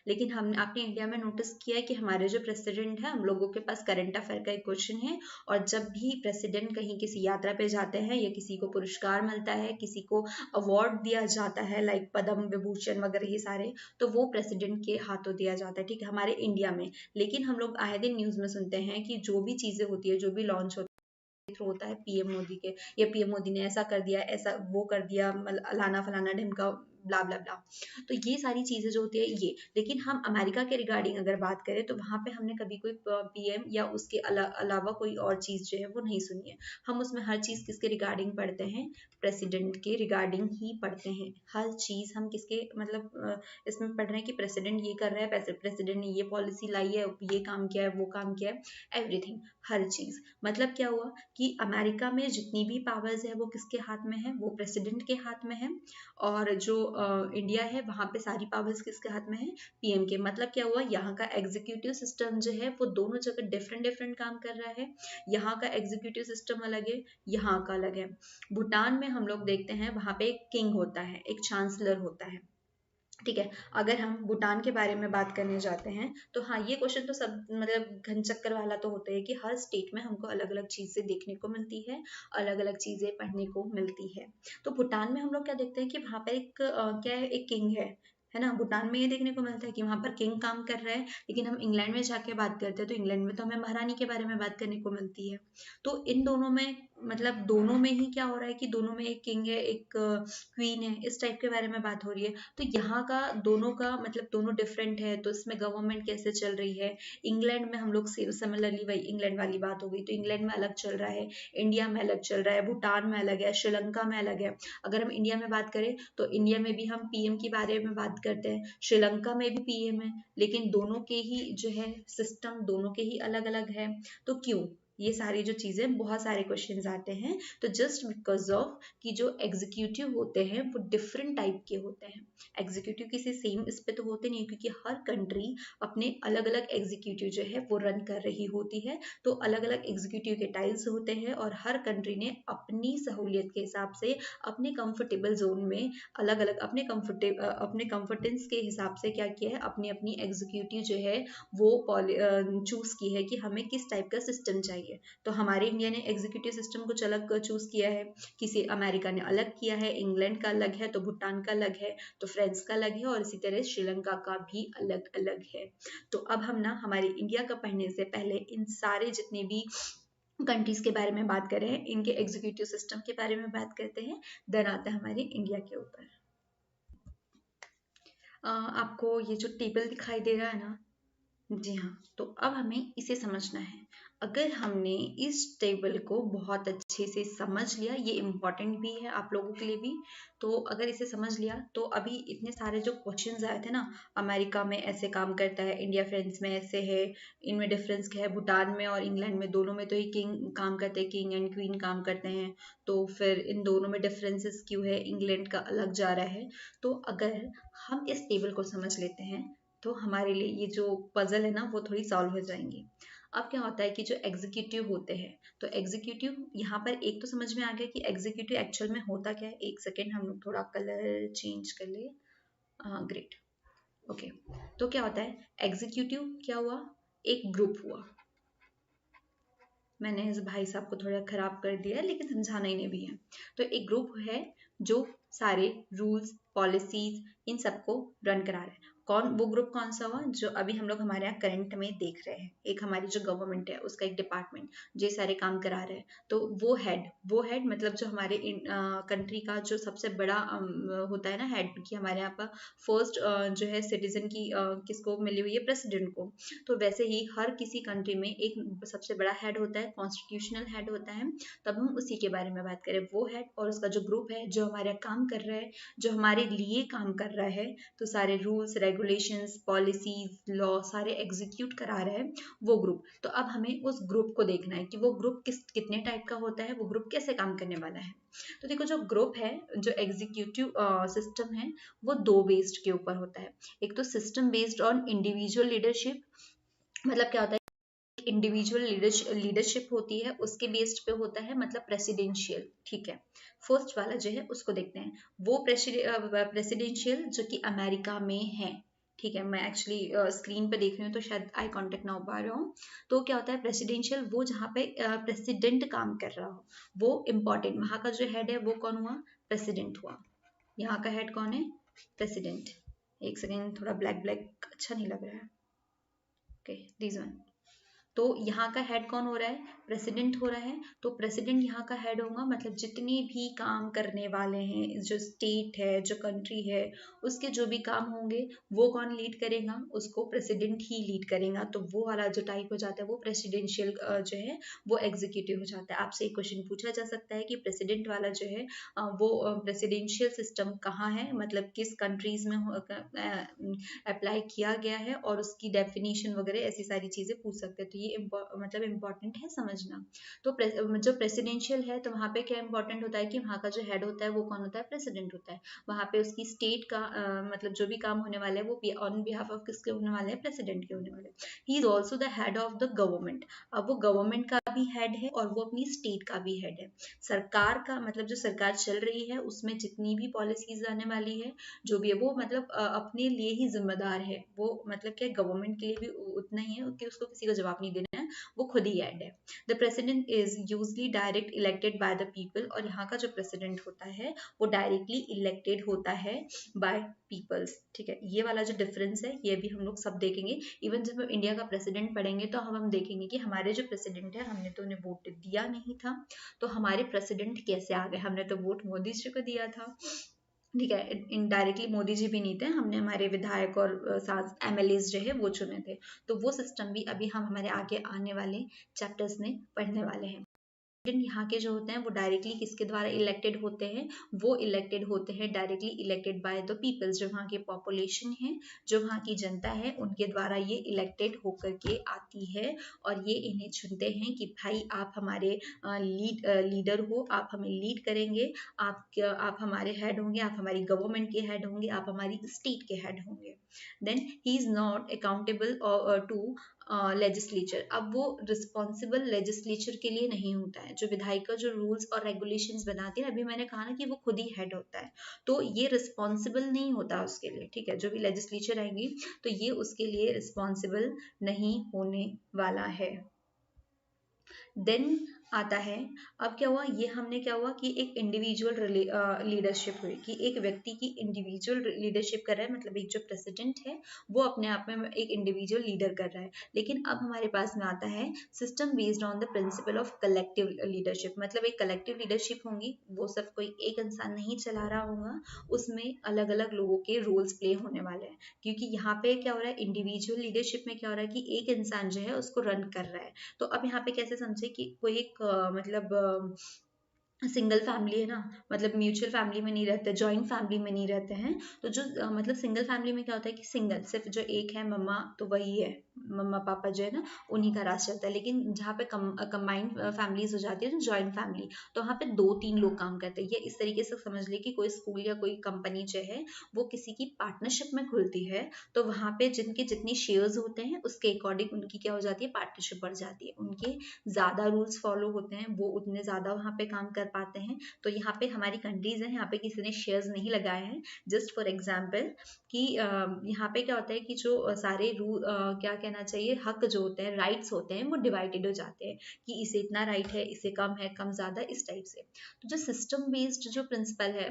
लेकिन हम आपने इंडिया में नोटिस किया है कि हमारे जो प्रेसिडेंट है, हम लोगों के पास करंट अफेयर का एक क्वेश्चन है, और जब भी प्रेसिडेंट कहीं किसी यात्रा पे जाते हैं या किसी को पुरस्कार मिलता है, किसी को अवार्ड दिया जाता है, लाइक पद्म विभूषण वगैरह ये सारे, तो वो प्रेसिडेंट के हाथों दिया जाता है, ठीक है, हमारे इंडिया में। लेकिन हम लोग आए दिन न्यूज में सुनते हैं कि जो भी चीजें होती है, जो भी लॉन्च थ्रू होता है पीएम मोदी के, या पीएम मोदी ने ऐसा कर दिया, ऐसा वो कर दिया, मतलब अलाना फलाना ढिमका ब्ला ब्ला ब्ला। तो ये सारी चीजें जो होती है ये, लेकिन हम अमेरिका के रिगार्डिंग अगर बात करें तो वहां पे हमने कभी कोई पीएम या उसके अलावा कोई और चीज जो है वो नहीं सुनी है। हम उसमें हर चीज किसके रिगार्डिंग पढ़ते हैं, प्रेसिडेंट के रिगार्डिंग ही पढ़ते हैं। हर चीज हम किसके मतलब इसमें पढ़ रहे हैं कि प्रेसिडेंट ये कर रहा है, प्रेसिडेंट ने ये पॉलिसी लाई है, ये काम किया है, वो काम किया है, एवरीथिंग, हर चीज। मतलब क्या हुआ कि अमेरिका में जितनी भी पावर्स है वो किसके हाथ में है, वो प्रेसिडेंट के हाथ में है। और जो इंडिया है वहां पे सारी पावर्स किसके हाथ में है, पीएम के। मतलब क्या हुआ, यहाँ का एग्जीक्यूटिव सिस्टम जो है वो दोनों जगह डिफरेंट डिफरेंट काम कर रहा है। यहाँ का एग्जीक्यूटिव सिस्टम अलग है, यहाँ का अलग है। भूटान में हम लोग देखते हैं वहां पे एक किंग होता है, एक चांसलर होता है, ठीक है। अगर हम भूटान के बारे में बात करने जाते हैं तो हाँ, ये क्वेश्चन तो सब मतलब घन चक्कर वाला तो होता है कि हर स्टेट में हमको अलग अलग चीजें देखने को मिलती है, अलग अलग चीजें पढ़ने को मिलती है। तो भूटान में हम लोग क्या देखते हैं कि वहां पर एक क्या है, एक किंग है ना। भूटान में ये देखने को मिलता है कि वहां पर किंग काम कर रहा है। लेकिन हम इंग्लैंड में जाके बात करते हैं तो इंग्लैंड में तो हमें महारानी के बारे में बात करने को मिलती है। तो इन दोनों में मतलब दोनों में ही क्या हो रहा है कि दोनों में एक किंग है, एक क्वीन है, इस टाइप के बारे में बात हो रही है। तो यहाँ का दोनों का मतलब दोनों डिफरेंट है, तो इसमें गवर्नमेंट कैसे चल रही है। इंग्लैंड में हम लोग सिमिलरली वही इंग्लैंड वाली बात हो गई, तो इंग्लैंड में अलग चल रहा है, इंडिया में अलग चल रहा है, भूटान में अलग है, श्रीलंका में अलग है। अगर हम इंडिया में बात करें तो इंडिया में भी हम पीएम के बारे में बात करते हैं, श्रीलंका में भी पीएम है, लेकिन दोनों के ही जो है सिस्टम दोनों के ही अलग अलग है। तो क्यों, ये सारी जो चीजें, बहुत सारे क्वेश्चंस आते हैं। तो जस्ट बिकॉज ऑफ कि जो एग्जीक्यूटिव होते हैं वो डिफरेंट टाइप के होते हैं। एग्जीक्यूटिव किसी सेम इस पे तो होते नहीं, क्योंकि हर कंट्री अपने अलग अलग एग्जीक्यूटिव जो है वो रन कर रही होती है। तो अलग अलग एग्जीक्यूटिव के टाइल्स होते हैं, और हर कंट्री ने अपनी सहूलियत के हिसाब से अपने कंफर्टेबल जोन में अलग अलग अपने कंफर्टेंस के हिसाब से क्या किया है, अपनी अपनी एग्जीक्यूटिव जो है वो चूज की है कि हमें किस टाइप का सिस्टम चाहिए। तो हमारे इंडिया ने एग्जीक्यूटिव सिस्टम कुछ अलग चूज किया है, किसी अमेरिका ने अलग किया है, इंग्लैंड का अलग है, तो भूटान का अलग है, तो फ्रांस का अलग है, और इसी तरह श्रीलंका का भी अलग अलग है। तो अब हम ना हमारे इंडिया का पढ़ने से पहले इन सारे जितने भी कंट्रीज के बारे में बात करें, इनके एग्जीक्यूटिव सिस्टम के बारे में बात करते हैं, देन आता है हमारे इंडिया के ऊपर। आपको ये जो टेबल दिखाई दे रहा है ना, जी हाँ, तो अब हमें इसे समझना है। अगर हमने इस टेबल को बहुत अच्छे से समझ लिया, ये इम्पोर्टेंट भी है आप लोगों के लिए भी, तो अगर इसे समझ लिया तो अभी इतने सारे जो क्वेश्चंस आए थे ना, अमेरिका में ऐसे काम करता है, इंडिया फ्रेंड्स में ऐसे है, इनमें डिफरेंस क्या है, भूटान में और इंग्लैंड में दोनों में तो ये किंग काम करते हैं, किंग एंड क्वीन काम करते हैं, तो फिर इन दोनों में डिफरेंसेस क्यों है, इंग्लैंड का अलग जा रहा है। तो अगर हम इस टेबल को समझ लेते हैं तो हमारे लिए ये जो पजल है ना वो थोड़ी सॉल्व हो जाएंगी। अब क्या होता है कि जो एग्जीक्यूटिव होते हैं, तो एग्जीक्यूटिव यहाँ पर एक तो समझ में आ गया कि एग्जीक्यूटिव एक्चुअल में होता क्या है। एक सेकेंड, हम लोग थोड़ा कलर चेंज कर ले। हाँ ग्रेट, ओके। तो क्या होता है, एग्जीक्यूटिव क्या हुआ, एक ग्रुप हुआ। मैंने इस भाई साहब को थोड़ा खराब कर दिया है, लेकिन समझाना ही नहीं भी है। तो एक ग्रुप है जो सारे रूल्स पॉलिसीज इन सबको रन करा रहा है। कौन वो ग्रुप, कौन सा हुआ, जो अभी हम लोग हमारे यहाँ करंट में देख रहे हैं, एक हमारी जो गवर्नमेंट है उसका एक डिपार्टमेंट जो सारे काम करा रहे हैं। तो वो हेड मतलब जो हमारे कंट्री का जो सबसे बड़ा होता है ना हेड, कि हमारे यहाँ पर फर्स्ट जो है सिटीजन की किसको मिली हुई है, प्रेसिडेंट को। तो वैसे ही हर किसी कंट्री में एक सबसे बड़ा हेड होता है, कॉन्स्टिट्यूशनल हेड होता है। तब हम उसी के बारे में बात करें, वो हेड और उसका जो ग्रुप है जो हमारा काम कर रहा है, जो हमारे लिए काम कर रहा है, तो सारे रूल्स रेगुलेशंस पॉलिसीज लॉ सारे एग्जीक्यूट करा रहा है वो ग्रुप। तो अब हमें उस ग्रुप को देखना है कि वो ग्रुप कितने टाइप का होता है, वो ग्रुप कैसे काम करने वाला है। तो देखो, जो ग्रुप है, जो एग्जीक्यूटिव सिस्टम है, वो दो बेस्ड के ऊपर होता है। एक तो system based on individual leadership, मतलब क्या होता है एक इंडिविजुअल लीडरशिप होती है, उसके बेस्ड पे होता है, मतलब प्रेसिडेंशियल। ठीक है, फर्स्ट वाला जो है उसको देखते हैं। वो प्रेसिडेंशियल जो कि अमेरिका में है। ठीक है, मैं एक्चुअली स्क्रीन पे देख रही हूँ तो शायद आई कांटेक्ट ना हो पा रहा हूँ। तो क्या होता है प्रेसिडेंशियल, वो जहाँ पे प्रेसिडेंट काम कर रहा हो, वो इम्पोर्टेंट, वहाँ का जो हेड है वो कौन हुआ, प्रेसिडेंट हुआ। यहाँ का हेड कौन है, प्रेसिडेंट। एक सेकेंड, थोड़ा ब्लैक ब्लैक अच्छा नहीं लग रहा है। Okay, this one. तो यहाँ का हेड कौन हो रहा है, प्रेसिडेंट हो रहा है। तो प्रेसिडेंट यहाँ का हेड होगा, मतलब जितने भी काम करने वाले हैं, जो स्टेट है, जो कंट्री है, उसके जो भी काम होंगे वो कौन लीड करेगा, उसको प्रेसिडेंट ही लीड करेगा। तो वो वाला जो टाइप हो जाता है वो प्रेसिडेंशियल जो है वो एग्जीक्यूटिव हो जाता है। आपसे एक क्वेश्चन पूछा जा सकता है कि प्रेसिडेंट वाला जो है वो प्रेसिडेंशियल सिस्टम कहाँ है, मतलब किस कंट्रीज में अप्लाई किया गया है, और उसकी डेफिनेशन वगैरह ऐसी सारी चीजें पूछ सकते हैं। तो ये मतलब इम्पोर्टेंट है समझना। तो जो प्रेसिडेंशियल है तो वहाँ पे क्या इंपॉर्टेंट होता है कि वहाँ का जो हेड होता है वो कौन होता है, प्रेसिडेंट होता है। वहाँ पे उसकी स्टेट का मतलब जो भी काम होने वाला है वो ऑन बिहाफ ऑफ किसके होने वाले हैं, प्रेसिडेंट के होने वाले हैं। He is also the head of the government. अब वो गवर्नमेंट का भी हेड है और वो अपनी स्टेट का भी हेड है। सरकार का मतलब जो सरकार चल रही है उसमें जितनी भी पॉलिसीज आने वाली है, जो भी है वो मतलब अपने लिए ही जिम्मेदार है। वो मतलब क्या गवर्नमेंट के लिए भी उतना ही है कि उसको किसी को जवाब नहीं देना है, वो खुद ही हेड है। The president is usually direct elected by the people. और यहाँ का जो प्रेसिडेंट होता है वो डायरेक्टली इलेक्टेड होता है बाय पीपल्स। ठीक है, ये वाला जो डिफरेंस है ये भी हम लोग सब देखेंगे। इवन जब हम इंडिया का प्रेसिडेंट पढ़ेंगे तो हम देखेंगे कि हमारे जो प्रेसिडेंट है हमने तो उन्हें वोट दिया नहीं था, तो हमारे प्रेसिडेंट कैसे आ गए, हमने तो वोट मोदी जी को दिया था। ठीक है, इनडायरेक्टली मोदी जी भी नहीं थे, हमने हमारे विधायक और MLAs जो है वो चुने थे। तो वो सिस्टम भी अभी हम हमारे आगे आने वाले चैप्टर्स में पढ़ने वाले हैं। यहाँ के जो होते हैं वो डायरेक्टली किसके द्वारा इलेक्टेड होते हैं, वो इलेक्टेड होते हैं directly elected by the peoples. जो वहाँ की पॉपुलेशन है, जो वहाँ की जनता है, उनके द्वारा ये इलेक्टेड होकर के आती है। और ये इन्हें चुनते हैं कि भाई आप हमारे लीडर हो, आप हमें लीड करेंगे, आप हमारे हेड होंगे, आप हमारी गवर्नमेंट के हेड होंगे, आप हमारी स्टेट के हेड होंगे। Then he is not accountable to legislature. अब वो रिस्पॉन्सिबल लेजिस्लेचर के लिए नहीं होता है। जो विधायिका जो रूल्स और रेगुलेशंस बनाती है, अभी मैंने कहा ना कि वो खुद ही हेड होता है, तो ये रिस्पॉन्सिबल नहीं होता उसके लिए। ठीक है, जो भी लेजिस्लेचर आएंगी तो ये उसके लिए रिस्पॉन्सिबल नहीं होने वाला है। देन आता है, अब क्या हुआ, ये हमने क्या हुआ कि एक इंडिविजुअल लीडरशिप हुई, कि एक व्यक्ति की इंडिविजुअल लीडरशिप कर रहा है, मतलब एक जो प्रेसिडेंट है वो अपने आप में एक इंडिविजुअल लीडर कर रहा है। लेकिन अब हमारे पास में आता है system based on the principle of collective leadership. मतलब एक कलेक्टिव लीडरशिप होंगी, वो सब कोई एक इंसान नहीं चला रहा होगा, उसमें अलग अलग लोगों के रोल्स प्ले होने वाले हैं। क्योंकि यहाँ पे क्या हो रहा है, इंडिविजुअल लीडरशिप में क्या हो रहा है कि एक इंसान जो है उसको रन कर रहा है। तो अब यहाँ पे कैसे समझे कि कोई एक मतलब सिंगल फैमिली है ना, मतलब म्यूचुअल फैमिली में नहीं रहते, जॉइंट फैमिली में नहीं रहते हैं। तो जो मतलब सिंगल फैमिली में क्या होता है कि सिंगल सिर्फ जो एक है मम्मा, तो वही है मम्मा पापा जो है ना, उन्हीं का राज चलता है। लेकिन जहाँ पे कंबाइंड फैमिलीज हो जाती है ना, जॉइंट फैमिली, तो वहाँ पे 2-3 लोग काम करते हैं। ये इस तरीके से समझ ले कि कोई स्कूल या कोई कंपनी जो है वो किसी की पार्टनरशिप में खुलती है, तो वहाँ पे जिनके जितने शेयर्स होते हैं उसके अकॉर्डिंग उनकी क्या हो जाती है, पार्टनरशिप बढ़ जाती है। उनके ज़्यादा रूल्स फॉलो होते हैं, वो उतने ज़्यादा वहाँ पे काम कर पाते हैं। तो यहाँ पे हमारी कंट्रीज है, यहाँ पे किसी ने शेयर्स नहीं लगाए हैं। जस्ट फॉर एग्जाम्पल कि यहाँ पे क्या होता है कि जो सारे रूल क्या कहना चाहिए, हक जो होते हैं, राइट्स होते हैं, वो डिवाइडेड हो जाते हैं कि इसे इतना राइट है, इसे कम है, कम ज़्यादा, इस टाइप से। तो जो सिस्टम बेस्ड जो प्रिंसिपल है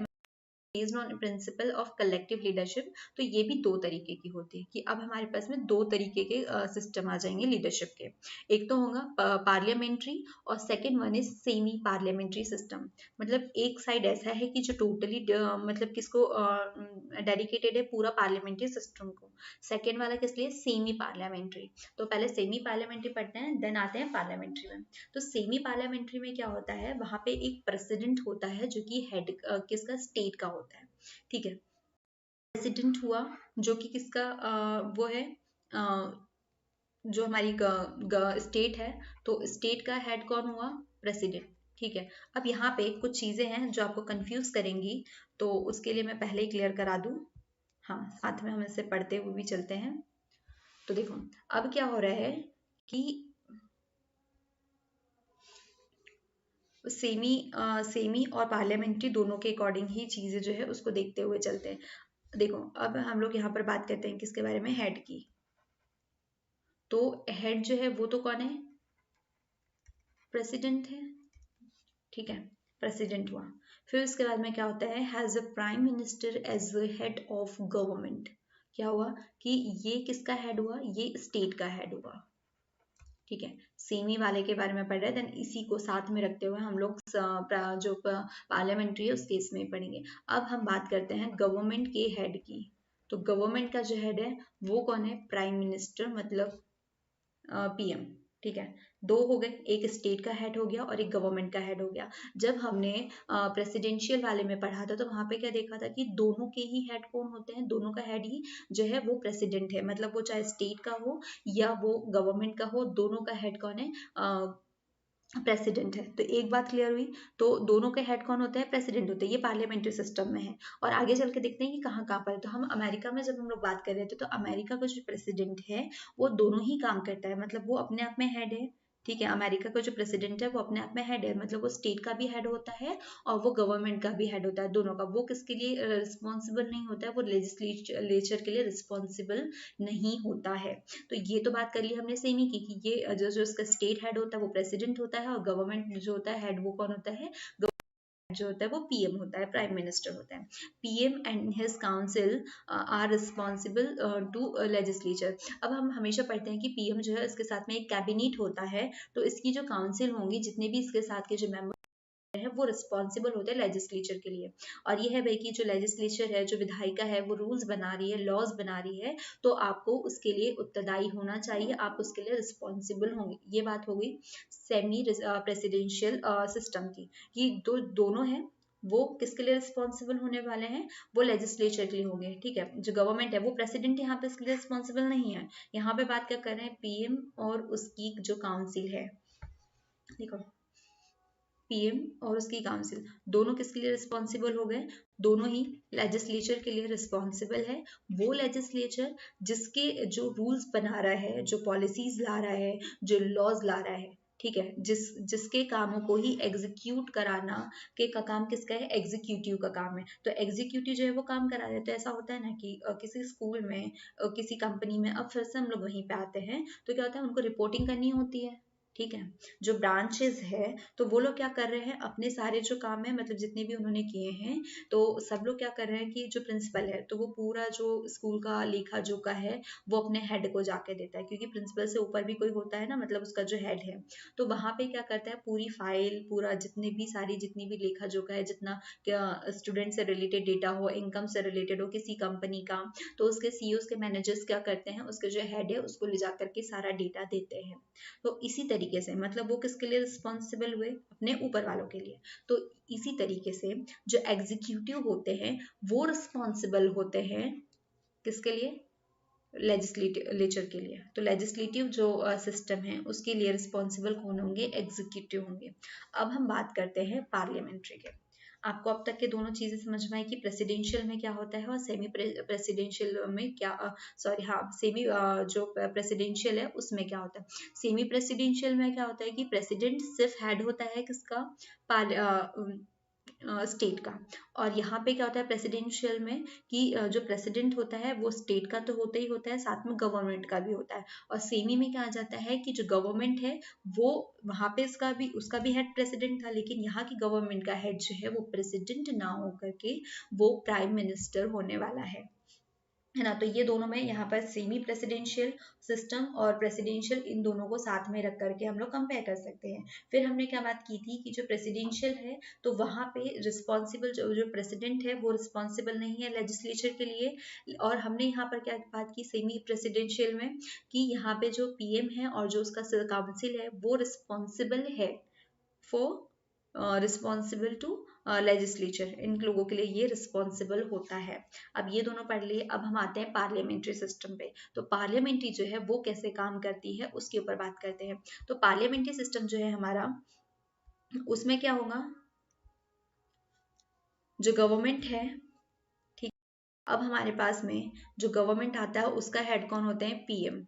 based on principle of collective leadership, तो ये भी 2 तरीके की होती है। कि अब हमारे पास में 2 तरीके के सिस्टम आ जाएंगे लीडरशिप के। एक तो होगा पार्लियामेंट्री और second one is semi parliamentary system. मतलब एक साइड ऐसा है कि जो टोटली मतलब किसको डेडिकेटेड है, पूरा पार्लियामेंट्री सिस्टम को। सेकंड वाला किस लिए, सेमी पार्लियामेंट्री। तो पहले सेमी पार्लियामेंट्री पढ़ते हैं, देन आते हैं पार्लियामेंट्री में। तो सेमी पार्लियामेंट्री में क्या होता है, वहां पे एक प्रेसिडेंट होता है जो कि हेड किसका, स्टेट का होता है। ठीक है, प्रेसिडेंट हुआ जो कि किसका वो है, जो हमारी स्टेट है, तो स्टेट का हेड कौन हुआ, प्रेसिडेंट। ठीक है, अब यहाँ पे कुछ चीजें हैं जो आपको कंफ्यूज करेंगी, तो उसके लिए मैं पहले ही क्लियर करा दूं। हाँ, साथ में हम इसे पढ़ते हुए भी चलते हैं। तो देखो अब क्या हो रहा है कि सेमी और पार्लियामेंट्री दोनों के अकॉर्डिंग ही चीजें जो है उसको देखते हुए चलते हैं। देखो अब हम लोग यहाँ पर बात करते हैं किसके बारे में, हेड की। तो हेड जो है वो तो कौन है, प्रेसिडेंट है, ठीक है, प्रेसिडेंट हुआ। फिर उसके बाद में क्या होता है, has a prime minister as the head of government. क्या हुआ कि ये किसका हेड हुआ, ये स्टेट का हेड हुआ, ठीक है। सेमी वाले के बारे में पढ़ रहे हैं, देन इसी को साथ में रखते हुए हम लोग जो पार्लियामेंट्री है उस केस में पढ़ेंगे। अब हम बात करते हैं गवर्नमेंट के हेड की। तो गवर्नमेंट का जो हेड है वो कौन है, प्राइम मिनिस्टर, मतलब पीएम, ठीक है। दो हो गए, एक स्टेट का हेड हो गया और एक गवर्नमेंट का हेड हो गया। जब हमने प्रेसिडेंशियल वाले में पढ़ा था तो वहां पे क्या देखा था कि दोनों के ही हेड कौन होते हैं, दोनों का हेड ही जो है वो प्रेसिडेंट है, मतलब वो चाहे स्टेट का हो या वो गवर्नमेंट का हो, दोनों का हेड कौन है, प्रेसिडेंट है। तो एक बात क्लियर हुई, तो दोनों के हेड कौन होते हैं, प्रेसिडेंट होते हैं, ये पार्लियामेंट्री सिस्टम में है। और आगे चल के देखते हैं कि कहाँ कहाँ पर, तो हम अमेरिका में जब हम लोग बात कर रहे थे तो अमेरिका का जो प्रेसिडेंट है वो दोनों ही काम करता है, मतलब वो अपने आप में हेड है, ठीक है। अमेरिका का जो प्रेसिडेंट है वो अपने आप में हेड है, मतलब वो स्टेट का भी हेड होता है और वो गवर्नमेंट का भी हेड होता है, दोनों का। वो किसके लिए रिस्पॉन्सिबल नहीं होता है, वो लेजिस्लेचर के लिए रिस्पॉन्सिबल नहीं होता है। तो ये तो बात कर ली हमने सेमी की कि ये जो जो उसका स्टेट हेड होता है वो प्रेसिडेंट होता है, और गवर्नमेंट जो होता है हेड वो कौन होता है, जो होता है वो पीएम होता है, प्राइम मिनिस्टर होता है। PM and his council are responsible to legislature. अब हम हमेशा पढ़ते हैं कि पीएम जो है उसके साथ में एक कैबिनेट होता है, तो इसकी जो काउंसिल होंगी, जितने भी इसके साथ के जो मेंबर है वो रिस्पॉन्सिबल होते हैं लेजिस्लेचर के लिए। और ये है भाई कि जो लेजिस्लेचर है, जो विधायिका है, वो रूल्स बना रही है, लॉज बना रही है, तो आपको उसके लिए उत्तरदायी होना चाहिए, आप उसके लिए रिस्पॉन्सिबल होंगे। ये बात हो गई सेमी प्रेसिडेंशियल सिस्टम की। ये दोनों है वो किसके लिए रिस्पॉन्सिबल होने वाले हैं, वो लेजिस्लेचर के लिए होंगे, ठीक है। जो गवर्नमेंट है वो प्रेसिडेंट यहाँ पे इसके लिए रिस्पॉन्सिबल नहीं है। यहाँ पे बात क्या कर रहे हैं, पीएम और उसकी जो काउंसिल है, देखो पीएम और उसकी काउंसिल दोनों किसके लिए रिस्पॉन्सिबल हो गए, दोनों ही लेजिस्लेचर के लिए रिस्पॉन्सिबल है। वो लेजिस्लेचर जिसके जो रूल्स बना रहा है, जो पॉलिसीज ला रहा है, जो लॉज ला रहा है, ठीक है, जिसके कामों को ही एग्जीक्यूट कराना के का काम किसका है, एग्जीक्यूटिव का काम है। तो एग्जीक्यूटिव जो है वो काम करा रहे हैं। तो ऐसा होता है ना कि किसी स्कूल में, किसी कंपनी में, अब फिर से हम लोग वहीं पे आते हैं, तो क्या होता है, उनको रिपोर्टिंग करनी होती है, ठीक है। जो ब्रांचेस है तो वो लोग क्या कर रहे हैं, अपने सारे जो काम है, मतलब जितने भी उन्होंने किए हैं, तो सब लोग क्या कर रहे हैं कि जो प्रिंसिपल है तो वो पूरा जो स्कूल का लेखा जोखा है वो अपने हेड को जाके देता है, क्योंकि प्रिंसिपल से ऊपर भी कोई होता है ना, मतलब उसका जो हेड है। तो वहां पे क्या करता है, पूरी फाइल, पूरा जितनी भी लेखा जोखा है, जितना स्टूडेंट से रिलेटेड डेटा हो, इनकम से रिलेटेड हो किसी कंपनी का, तो उसके सीईओ के मैनेजर्स क्या करते हैं, उसके जो हेड है उसको ले जा करके सारा डेटा देते हैं। तो इसी तरीके से मतलब वो किसके लिए रिस्पॉन्सिबल हुए, अपने ऊपर वालों के लिए। तो इसी तरीके से जो एग्जीक्यूटिव होते हैं वो रिस्पॉन्सिबल होते हैं किसके लिए, लेजिस्लेचर के लिए। तो लेजिस्लेटिव जो सिस्टम है उसके लिए रिस्पॉन्सिबल कौन होंगे, एग्जीक्यूटिव होंगे। अब हम बात करते हैं पार्लियामेंट्री के। आपको अब तक के दोनों चीजें समझ में आई कि प्रेसिडेंशियल में क्या होता है और सेमी प्रेसिडेंशियल में क्या, सॉरी हाँ, सेमी जो प्रेसिडेंशियल है उसमें क्या होता है। सेमी प्रेसिडेंशियल में क्या होता है कि प्रेसिडेंट सिर्फ हेड होता है किसका, स्टेट का। और यहाँ पे क्या होता है प्रेसिडेंशियल में कि जो प्रेसिडेंट होता है वो स्टेट का तो होता ही होता है, साथ में गवर्नमेंट का भी होता है। और सेमी में क्या आ जाता है कि जो गवर्नमेंट है वो वहां पे उसका भी हेड प्रेसिडेंट था, लेकिन यहाँ की गवर्नमेंट का हेड जो है वो प्रेसिडेंट ना होकर के वो प्राइम मिनिस्टर होने वाला है ना। तो ये दोनों में यहाँ पर सेमी प्रेसिडेंशियल सिस्टम और प्रेसिडेंशियल, इन दोनों को साथ में रख करके हम लोग कंपेयर कर सकते हैं। फिर हमने क्या बात की थी कि जो प्रेसिडेंशियल है तो वहाँ पे रिस्पॉन्सिबल जो प्रेसिडेंट है वो रिस्पॉन्सिबल नहीं है लेजिस्लेचर के लिए। और हमने यहाँ पर क्या बात की सेमी प्रेसिडेंशियल में कि यहाँ पे जो पीएम है और जो उसका काउंसिल है वो रिस्पॉन्सिबल है फॉर रिस्पॉन्सिबल टू लेजिस्लेचर, इन लोगों के लिए ये रिस्पॉन्सिबल होता है। अब ये दोनों पढ़ लिए, अब हम आते हैं पार्लियामेंट्री सिस्टम पे। तो पार्लियामेंट्री जो है वो कैसे काम करती है उसके ऊपर बात करते हैं। तो पार्लियामेंट्री सिस्टम जो है हमारा, उसमें क्या होगा, जो गवर्नमेंट है, ठीक, अब हमारे पास में जो गवर्नमेंट आता है उसका हेड कौन होते हैं, पीएम,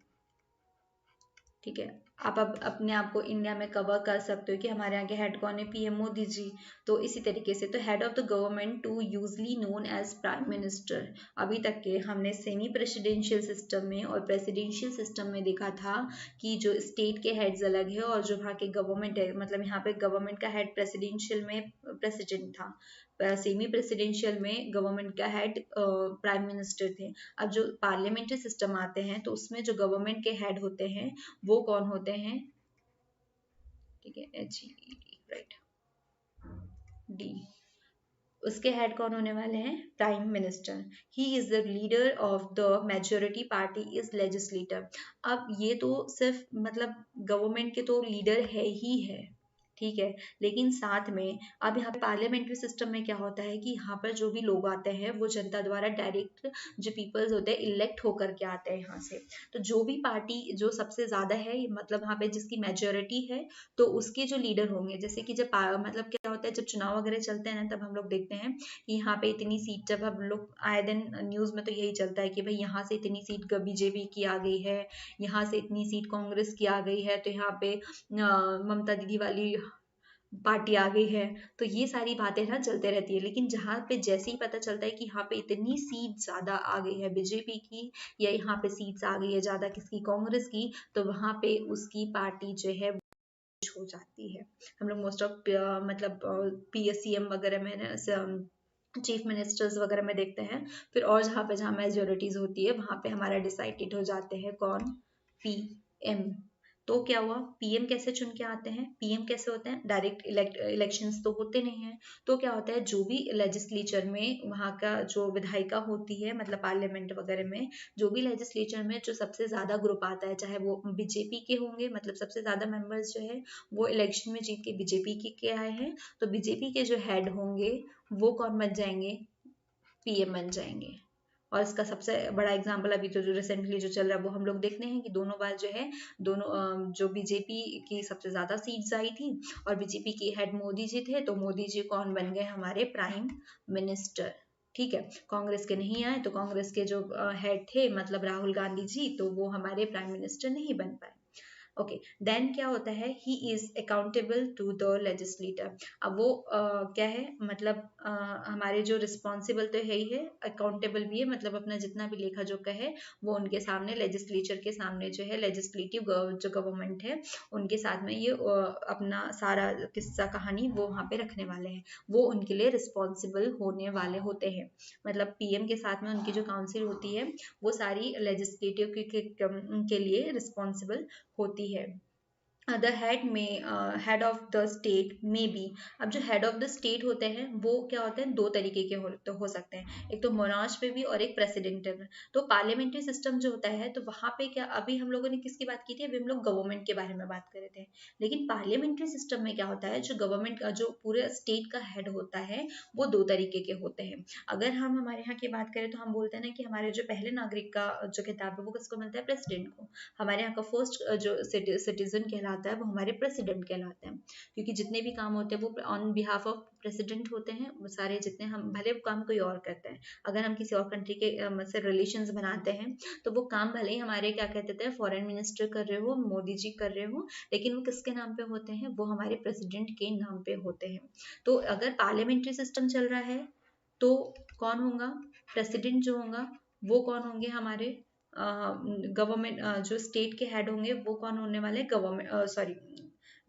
ठीक है। आप अब अपने आप को इंडिया में कवर कर सकते हो कि हमारे यहाँ के हेड कौन है, पीएम मोदी जी। तो इसी तरीके से तो head of the government to usually known as prime minister. अभी तक के हमने सेमी प्रेसिडेंशियल सिस्टम में और प्रेसिडेंशियल सिस्टम में देखा था कि जो स्टेट के हेड्स अलग है और जो वहाँ के गवर्नमेंट है, मतलब यहाँ पे गवर्नमेंट का हेड प्रेसिडेंशियल में प्रेसिडेंट था, सेमी प्रेसिडेंशियल में गवर्नमेंट का हेड प्राइम मिनिस्टर थे। अब जो पार्लियामेंट्री सिस्टम आते हैं तो उसमें जो गवर्नमेंट के हेड होते हैं वो कौन होते हैं, ठीक है, एच राइट, डी, उसके हेड कौन होने वाले हैं, prime minister. He is the leader of the majority party is legislator. अब ये तो सिर्फ मतलब गवर्नमेंट के तो लीडर है ही है, ठीक है, लेकिन साथ में अब यहाँ पे पार्लियामेंट्री सिस्टम में क्या होता है कि यहाँ पर जो भी लोग आते हैं वो जनता द्वारा डायरेक्ट, जो पीपल्स होते हैं इलेक्ट होकर के आते हैं यहाँ से। तो जो भी पार्टी जो सबसे ज्यादा है, मतलब यहाँ पे जिसकी मेजोरिटी है, तो उसके जो लीडर होंगे, जैसे कि जब मतलब क्या होता है जब चुनाव वगैरह चलते हैं ना, तब हम लोग देखते हैं कि यहाँ पे इतनी सीट, जब हम लोग आए दिन न्यूज में तो यही चलता है कि भाई यहाँ से इतनी सीट बीजेपी की आ गई है, यहाँ से इतनी सीट कांग्रेस की आ गई है, तो यहाँ पे ममता दीदी वाली पार्टी आ गई है। तो ये सारी बातें ना चलते रहती है, लेकिन जहाँ पे जैसे ही पता चलता है कि यहाँ पे इतनी सीट ज्यादा आ गई है बीजेपी की, या यहाँ पे सीट्स आ गई है ज्यादा किसकी, कांग्रेस की, तो वहां पे उसकी पार्टी जो है हो जाती है। हम लोग मोस्ट ऑफ मतलब पीएससीएम वगैरह में चीफ मिनिस्टर्स वगैरह में देखते हैं। फिर और जहाँ मेजोरिटीज होती है वहां पे हमारा डिसाइडेड हो जाते हैं कौन, पीएम। तो क्या हुआ, पीएम कैसे चुन के आते हैं, पीएम कैसे होते हैं, डायरेक्ट इलेक्शंस तो होते नहीं है। तो क्या होता है, जो भी लेजिस्लेचर में वहाँ का जो विधायिका होती है, मतलब पार्लियामेंट वगैरह में जो भी लेजिस्लेचर में जो सबसे ज्यादा ग्रुप आता है, चाहे वो बीजेपी के होंगे, मतलब सबसे ज्यादा मेंबर्स जो है वो इलेक्शन में जीत के बीजेपी के आए हैं, तो बीजेपी के जो हेड होंगे वो कौन बन जाएंगे, पीएम बन जाएंगे। और इसका सबसे बड़ा एग्जांपल अभी तो जो रिसेंटली जो चल रहा है वो हम लोग देखते हैं कि दोनों बार जो है, दोनों जो बीजेपी की सबसे ज्यादा सीट्स आई थी और बीजेपी के हेड मोदी जी थे, तो मोदी जी कौन बन गए, हमारे प्राइम मिनिस्टर। ठीक है, कांग्रेस के नहीं आए, तो कांग्रेस के जो हेड थे मतलब राहुल गांधी जी, तो वो हमारे प्राइम मिनिस्टर नहीं बन पाए। ओके, देन क्या होता है, he is accountable to the legislator. अब वो क्या है, मतलब हमारे जो रिस्पॉन्सिबल तो है ही है, अकाउंटेबल भी है, मतलब अपना जितना भी लेखा जोखा है वो उनके सामने, लेजिस्लेचर के सामने जो है, लेजिस्लेटिव जो गवर्नमेंट है उनके साथ में ये अपना सारा किस्सा कहानी वो वहाँ पे रखने वाले हैं, वो उनके लिए रिस्पॉन्सिबल होने वाले होते हैं। मतलब पीएम के साथ में उनकी जो काउंसिल होती है वो सारी लेजिस्लेटिव के लिए रिस्पॉन्सिबल होती है। द हेड में हेड ऑफ द स्टेट में बी। अब जो हेड ऑफ द स्टेट होते हैं वो क्या होते हैं, दो तरीके के हो सकते हैं, एक तो मोनार्च में भी और एक प्रेसिडेंटल में। तो पार्लियामेंट्री सिस्टम जो होता है तो वहां पे क्या, अभी हम लोगों ने किसकी बात की थी, अभी हम लोग गवर्नमेंट के बारे में बात कर रहे थे। लेकिन पार्लियामेंट्री सिस्टम में क्या होता है, जो गवर्नमेंट का जो पूरे स्टेट का हेड होता है वो दो तरीके के होते हैं। अगर हम हमारे यहाँ की बात करें तो हम बोलते हैं ना कि हमारे जो पहले नागरिक का जो खिताब है वो किसको मिलता है, प्रेसिडेंट को। हमारे यहाँ का फर्स्ट जो सिटीजन कहलाता है वो हमारे प्रेसिडेंट कहलाते हैं, क्योंकि जितने भी काम होते हैं वो ऑन बिहाफ ऑफ प्रेसिडेंट होते हैं। वो सारे जितने, हम भले वो काम कोई और करते हैं, अगर हम किसी और कंट्री के से रिलेशंस बनाते हैं तो वो काम भले ही हमारे क्या कहते हैं फॉरेन मिनिस्टर कर रहे हो, मोदी जी कर रहे हो, लेकिन वो किसके नाम पे होते हैं, वो हमारे प्रेसिडेंट के नाम पे होते हैं। तो अगर पार्लियामेंट्री सिस्टम चल रहा है तो कौन होगा, प्रेसिडेंट जो होगा वो कौन होंगे, हमारे गवर्नमेंट जो स्टेट के हेड होंगे वो कौन होने वाले, गवर्नमेंट सॉरी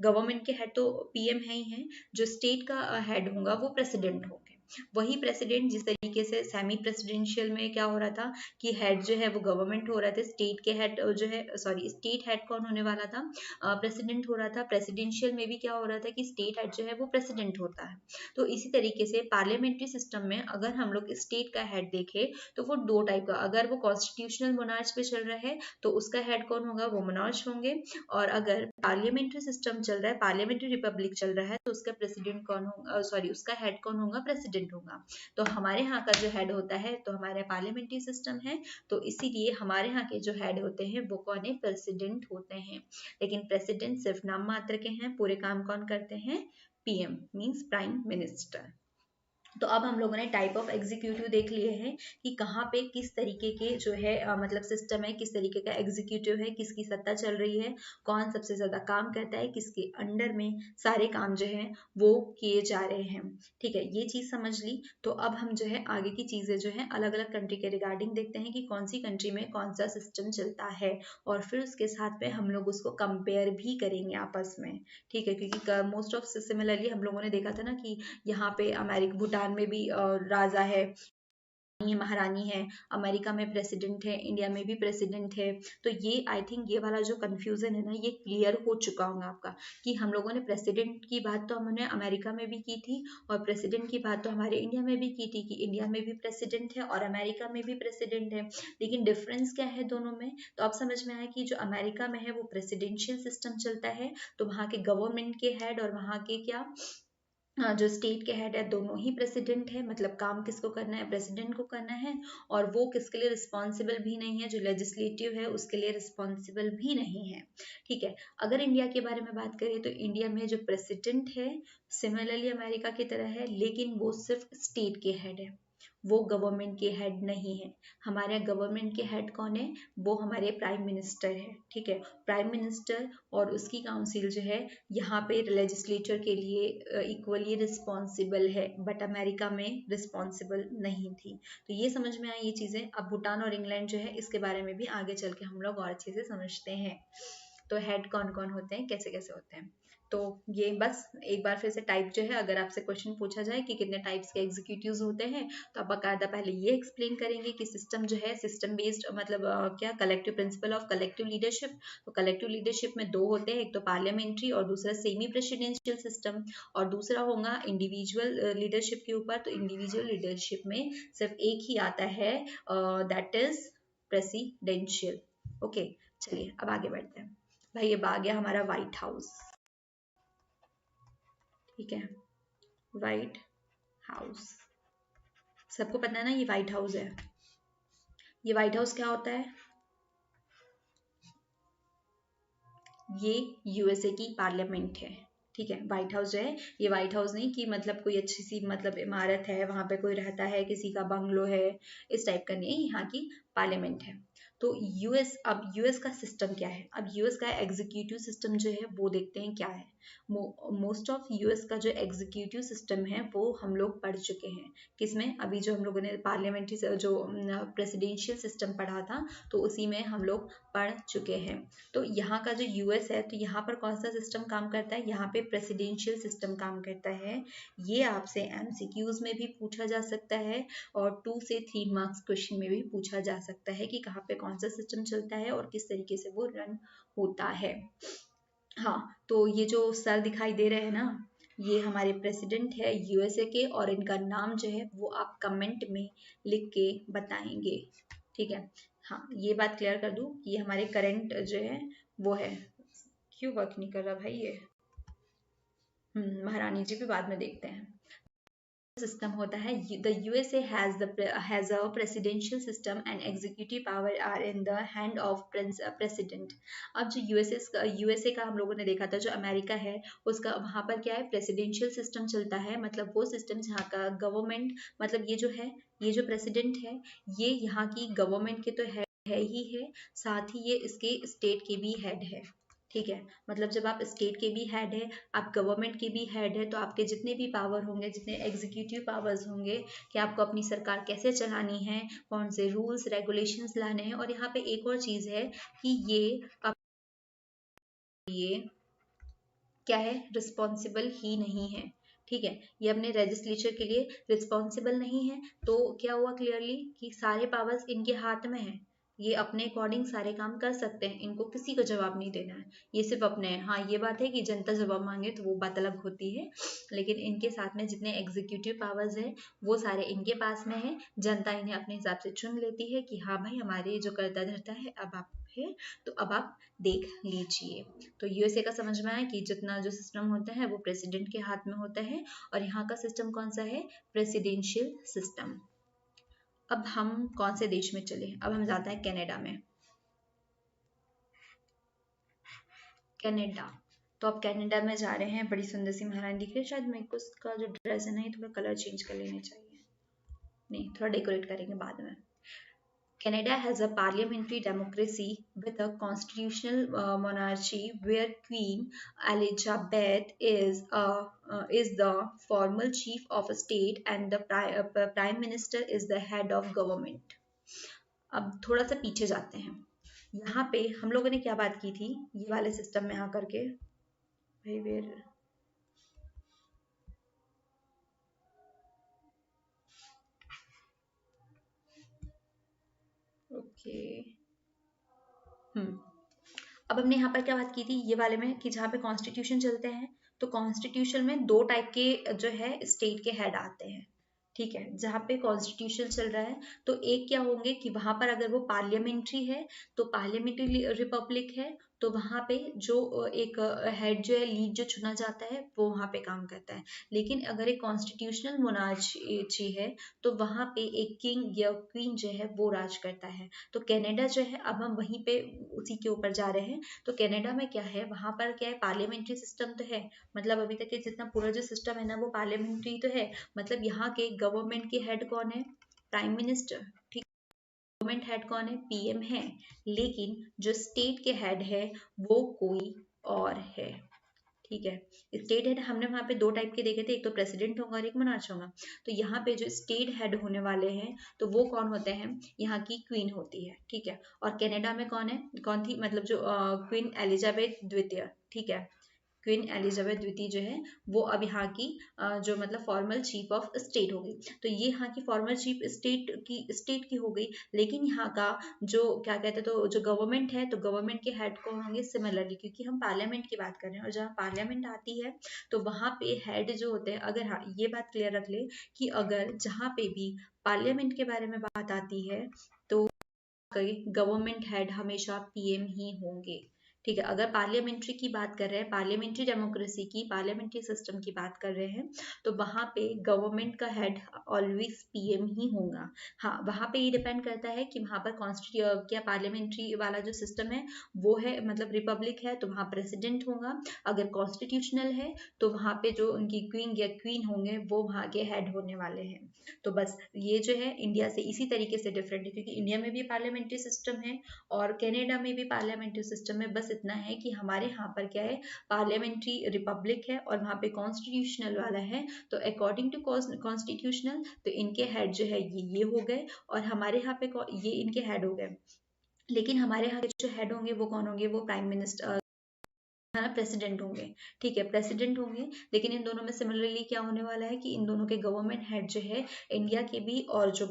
गवर्नमेंट के हेड तो पीएम है ही है, जो स्टेट का हेड होगा वो प्रेसिडेंट होंगे। वही प्रेसिडेंट जिस तरीके से सेमी प्रेसिडेंशियल में क्या हो रहा था कि हेड जो है वो गवर्नमेंट हो रहा था, स्टेट के हेड जो है सॉरी स्टेट हेड कौन होने वाला था, प्रेसिडेंट हो रहा था। प्रेसिडेंशियल में भी क्या हो रहा था कि स्टेट हेड जो है वो प्रेसिडेंट होता है। तो इसी तरीके से पार्लियामेंट्री सिस्टम में अगर हम लोग स्टेट का हेड देखें तो वो दो टाइप का, अगर वो कॉन्स्टिट्यूशनल मोनार्च पे चल रहा है तो उसका हेड कौन होगा, वो मोनार्च होंगे। और अगर पार्लियामेंट्री सिस्टम चल रहा है, पार्लियामेंट्री रिपब्लिक चल रहा है, तो उसका प्रेसिडेंट कौन होगा, सॉरी उसका हेड कौन होगा, प्रेसिडेंट होगा। तो हमारे यहाँ का जो हेड होता है, तो हमारे पार्लियामेंट्री सिस्टम है तो इसीलिए हमारे यहाँ के जो हेड होते हैं वो कौन है, प्रेसिडेंट होते हैं। लेकिन प्रेसिडेंट सिर्फ नाम मात्र के हैं, पूरे काम कौन करते हैं, पीएम मींस प्राइम मिनिस्टर। तो अब हम लोगों ने टाइप ऑफ एग्जीक्यूटिव देख लिए हैं कि कहाँ पे किस तरीके के जो है मतलब सिस्टम है, किस तरीके का एग्जीक्यूटिव है, किसकी सत्ता चल रही है, कौन सबसे ज्यादा काम करता है, किसके अंडर में सारे काम जो है वो किए जा रहे हैं। ठीक है, ये चीज समझ ली। तो अब हम जो है आगे की चीजें जो है अलग अलग कंट्री के रिगार्डिंग देखते हैं कि कौन सी कंट्री में कौन सा सिस्टम चलता है, और फिर उसके साथ में हम लोग उसको कंपेयर भी करेंगे आपस में। ठीक है, क्योंकि मोस्ट ऑफ सिमिलरली हम लोगों ने देखा था ना कि यहाँ पे अमेरिका भूटान में भी राजा है, ये महारानी है, अमेरिका में प्रेसिडेंट है, इंडिया में भी प्रेसिडेंट है। तो ये आई थिंक ये वाला जो कंफ्यूजन है ना ये क्लियर हो चुका होगा आपका, कि हम लोगों ने प्रेसिडेंट की बात तो हमने अमेरिका में भी की थी, और प्रेसिडेंट की बात तो हमारे इंडिया में भी की थी कि इंडिया में भी प्रेसिडेंट है और अमेरिका में भी प्रेसिडेंट है। लेकिन डिफरेंस क्या है दोनों में, तो अब समझ में आया कि जो अमेरिका में है वो प्रेसिडेंशियल सिस्टम चलता है, तो वहाँ के गवर्नमेंट के हेड और वहाँ के क्या जो स्टेट के हेड है दोनों ही प्रेसिडेंट है, मतलब काम किसको करना है, प्रेसिडेंट को करना है, और वो किसके लिए रिस्पॉन्सिबल भी नहीं है, जो लेजिस्लेटिव है उसके लिए रिस्पॉन्सिबल भी नहीं है। ठीक है, अगर इंडिया के बारे में बात करें तो इंडिया में जो प्रेसिडेंट है सिमिलरली अमेरिका की तरह है, लेकिन वो सिर्फ स्टेट के हेड है, वो गवर्नमेंट के हेड नहीं है। हमारे यहाँ गवर्नमेंट के हेड कौन है, वो हमारे प्राइम मिनिस्टर है। ठीक है, प्राइम मिनिस्टर और उसकी काउंसिल जो है यहाँ पे लेजिस्लेचर के लिए इक्वली रिस्पॉन्सिबल है, बट अमेरिका में रिस्पॉन्सिबल नहीं थी। तो ये समझ में आई ये चीजें। अब भूटान और इंग्लैंड जो है इसके बारे में भी आगे चल के हम लोग और अच्छे से समझते हैं। तो हेड कौन कौन होते हैं, कैसे कैसे होते हैं। तो ये बस एक बार फिर से टाइप जो है, अगर आपसे क्वेश्चन पूछा जाए कि कितने टाइप्स के एग्जीक्यूटिव्स होते हैं, तो आप बाकायदा पहले ये एक्सप्लेन करेंगे कि सिस्टम जो है सिस्टम बेस्ड मतलब क्या collective principle of collective leadership. तो कलेक्टिव लीडरशिप में दो होते हैं, एक तो पार्लियामेंट्री और दूसरा सेमी प्रेसिडेंशियल सिस्टम, और दूसरा होगा इंडिविजुअल लीडरशिप के ऊपर। तो इंडिविजुअल लीडरशिप में सिर्फ एक ही आता है, दैट इज प्रेसिडेंशियल। ओके, चलिए अब आगे बढ़ते हैं। भाई ये आ गया हमारा व्हाइट हाउस। ठीक है, व्हाइट हाउस सबको पता है ना, ये व्हाइट हाउस है। ये व्हाइट हाउस क्या होता है, ये यूएसए की पार्लियामेंट है। ठीक है, व्हाइट हाउस जो है ये व्हाइट हाउस नहीं कि मतलब कोई अच्छी सी मतलब इमारत है वहां पे कोई रहता है, किसी का बंगलो है, इस टाइप का नहीं है, यहाँ की पार्लियामेंट है। तो यूएस, अब यूएस का सिस्टम क्या है, अब यूएस का एग्जीक्यूटिव सिस्टम जो है वो देखते हैं क्या है। मोस्ट ऑफ यूएस का जो एग्जीक्यूटिव सिस्टम है वो हम लोग पढ़ चुके हैं। किसमें, अभी जो हम लोगों ने पार्लियामेंट्री जो प्रेसिडेंशियल सिस्टम पढ़ा था तो उसी में हम लोग पढ़ चुके हैं। तो यहाँ का जो यूएस है तो यहाँ पर कौन सा सिस्टम काम करता है, यहाँ पे प्रेसिडेंशियल सिस्टम काम करता है। ये आपसे एमसीक्यूज में भी पूछा जा सकता है और 2 से 3 मार्क्स क्वेश्चन में भी पूछा जा सकता है कि कहाँ पे कौन सा सिस्टम चलता है और किस तरीके से वो रन होता है। हाँ, तो ये जो सर दिखाई दे रहे हैं ना, ये हमारे प्रेसिडेंट है यूएसए के, और इनका नाम जो है वो आप कमेंट में लिख के बताएंगे। ठीक है, हाँ ये बात क्लियर कर दूं कि ये हमारे करंट जो है वो है। क्यों वर्क नहीं कर रहा भाई ये, महारानी जी भी बाद में देखते हैं। सिस्टम होता है, the USA has a presidential system and executive power are in the hand of president. अब जो यूएसए का हम लोगों ने देखा था, जो अमेरिका है उसका वहां पर क्या है, प्रेसिडेंशियल सिस्टम चलता है, मतलब वो सिस्टम जहाँ का गवर्नमेंट, मतलब ये जो है, ये जो प्रेसिडेंट है ये यहाँ की गवर्नमेंट के तो है ही है, साथ ही ये इसके स्टेट के भी हेड है। ठीक है, मतलब जब आप स्टेट के भी हेड है, आप गवर्नमेंट के भी हेड है, तो आपके जितने भी पावर होंगे, जितने एग्जीक्यूटिव पावर्स होंगे कि आपको अपनी सरकार कैसे चलानी है, कौन से रूल्स रेगुलेशंस लाने हैं। और यहाँ पे एक और चीज है कि ये क्या है, रिस्पॉन्सिबल ही नहीं है। ठीक है, ये अपने लेजिस्लेचर के लिए रिस्पॉन्सिबल नहीं है। तो क्या हुआ क्लियरली कि सारे पावर्स इनके हाथ में है, ये अपने अकॉर्डिंग सारे काम कर सकते हैं, इनको किसी को जवाब नहीं देना है, ये सिर्फ अपने हैं। हाँ ये बात है कि जनता जवाब मांगे तो वो बात अलग होती है, लेकिन इनके साथ में जितने एग्जीक्यूटिव पावर्स है वो सारे इनके पास में है। जनता इन्हें अपने हिसाब से चुन लेती है कि हाँ भाई हमारे जो करता धरता है अब आप है, तो अब आप देख लीजिए। तो यूएसए का समझ में आया कि जितना जो सिस्टम होता है वो प्रेसिडेंट के हाथ में होता है, और यहाँ का सिस्टम कौन सा है, प्रेसिडेंशियल सिस्टम। अब हम कौन से देश में चले, अब हम जाते हैं कनाडा में। कनाडा, तो अब कनाडा में जा रहे हैं, बड़ी सुंदर सी महारानी दिख रही है। शायद मेरे को उसका जो ड्रेस है ना, ये थोड़ा कलर चेंज कर लेना चाहिए, नहीं थोड़ा डेकोरेट करेंगे बाद में। Canada has a parliamentary democracy with a constitutional monarchy where Queen Elizabeth is the formal chief of state and the prime minister is the head of government. अब थोड़ा सा पीछे जाते हैं, यहाँ पे हम लोगों ने क्या बात की थी ये वाले सिस्टम में आकर के, भाई वेर ओके अब हमने यहाँ पर क्या बात की थी ये वाले में कि जहाँ पे कॉन्स्टिट्यूशन चलते हैं, तो कॉन्स्टिट्यूशन में दो टाइप के जो है स्टेट के हेड आते हैं, ठीक है। जहाँ पे कॉन्स्टिट्यूशन चल रहा है तो एक क्या होंगे कि वहां पर अगर वो पार्लियामेंट्री है तो पार्लियामेंट्री रिपब्लिक है, तो वहां पे जो एक हेड जो है लीड जो चुना जाता है वो वहां पे काम करता है। लेकिन अगर एक कॉन्स्टिट्यूशनल मोनार्ची है तो वहां पे एक किंग या क्वीन जो है वो राज करता है। तो कनाडा जो है, अब हम वहीं पे उसी के ऊपर जा रहे हैं। तो कनाडा में क्या है, वहां पर क्या है, पार्लियामेंट्री सिस्टम तो है, मतलब अभी तक के जितना पूरा जो सिस्टम है ना वो पार्लियामेंट्री तो है। मतलब यहाँ के गवर्नमेंट के हेड कौन है, प्राइम मिनिस्टर, ठीक। गवर्नमेंट हेड कौन है, पीएम है। लेकिन जो स्टेट के हेड है वो कोई और है, ठीक है। स्टेट हेड हमने वहां पे दो टाइप के देखे थे, एक तो प्रेसिडेंट होगा और एक मोनार्च होगा। तो यहाँ पे जो स्टेट हेड होने वाले हैं तो वो कौन होते हैं, यहाँ की क्वीन होती है, ठीक है। और कनाडा में कौन है, कौन थी, मतलब जो क्वीन एलिजाबेथ द्वितीय, ठीक है। क्वीन एलिजाबेथ द्वितीय जो है वो अब यहाँ की जो मतलब फॉर्मल चीफ ऑफ स्टेट हो गई। तो ये यहाँ की फॉर्मल चीफ स्टेट की हो गई। लेकिन यहाँ का जो क्या कहते हैं, तो जो गवर्नमेंट है तो गवर्नमेंट के हेड कौन होंगे, सिमिलरली, क्योंकि हम पार्लियामेंट की बात कर रहे हैं और जहाँ पार्लियामेंट आती है तो वहां पे हेड जो होते हैं, अगर हाँ ये बात क्लियर रख ले कि अगर जहाँ पे भी पार्लियामेंट के बारे में बात आती है तो गवर्नमेंट हेड हमेशा पीएम ही होंगे, ठीक है। अगर पार्लियामेंट्री की बात कर रहे हैं, पार्लियामेंट्री डेमोक्रेसी की, पार्लियामेंट्री सिस्टम की बात कर रहे हैं, तो वहां पे गवर्नमेंट का हेड ऑलवेज पीएम ही होगा। हाँ, वहां पे ये डिपेंड करता है कि वहां पर क्या पार्लियामेंट्री वाला जो सिस्टम है वो है, मतलब रिपब्लिक है, तो वहां प्रेसिडेंट होगा। अगर कॉन्स्टिट्यूशनल है तो वहां पे जो उनकी क्वीन या क्वीन होंगे वो वहां के हेड होने वाले हैं। तो बस ये जो है इंडिया से इसी तरीके से डिफरेंट है, क्योंकि इंडिया में भी पार्लियामेंट्री सिस्टम है और कनाडा में भी पार्लियामेंट्री सिस्टम है। बस इतना है कि हमारे यहाँ पर क्या है, पार्लियामेंट्री रिपब्लिक है और वहाँ पे कॉन्स्टिट्यूशनल वाला है। तो अकॉर्डिंग टू कॉन्स्टिट्यूशनल तो इनके हेड जो है ये हो गए और हमारे यहाँ पे ये इनके हेड हो गए। लेकिन हमारे यहाँ के जो हेड होंगे वो कौन होंगे, वो प्राइम मिनिस्टर है ना, प्रेसिडेंट होंगे, ठीक है, प्रेसिडेंट होंगे। लेकिन इन दोनों में सिमिलरली क्या होने वाला है कि इन दोनों के गवर्नमेंट हेड जो है, इंडिया के भी और जो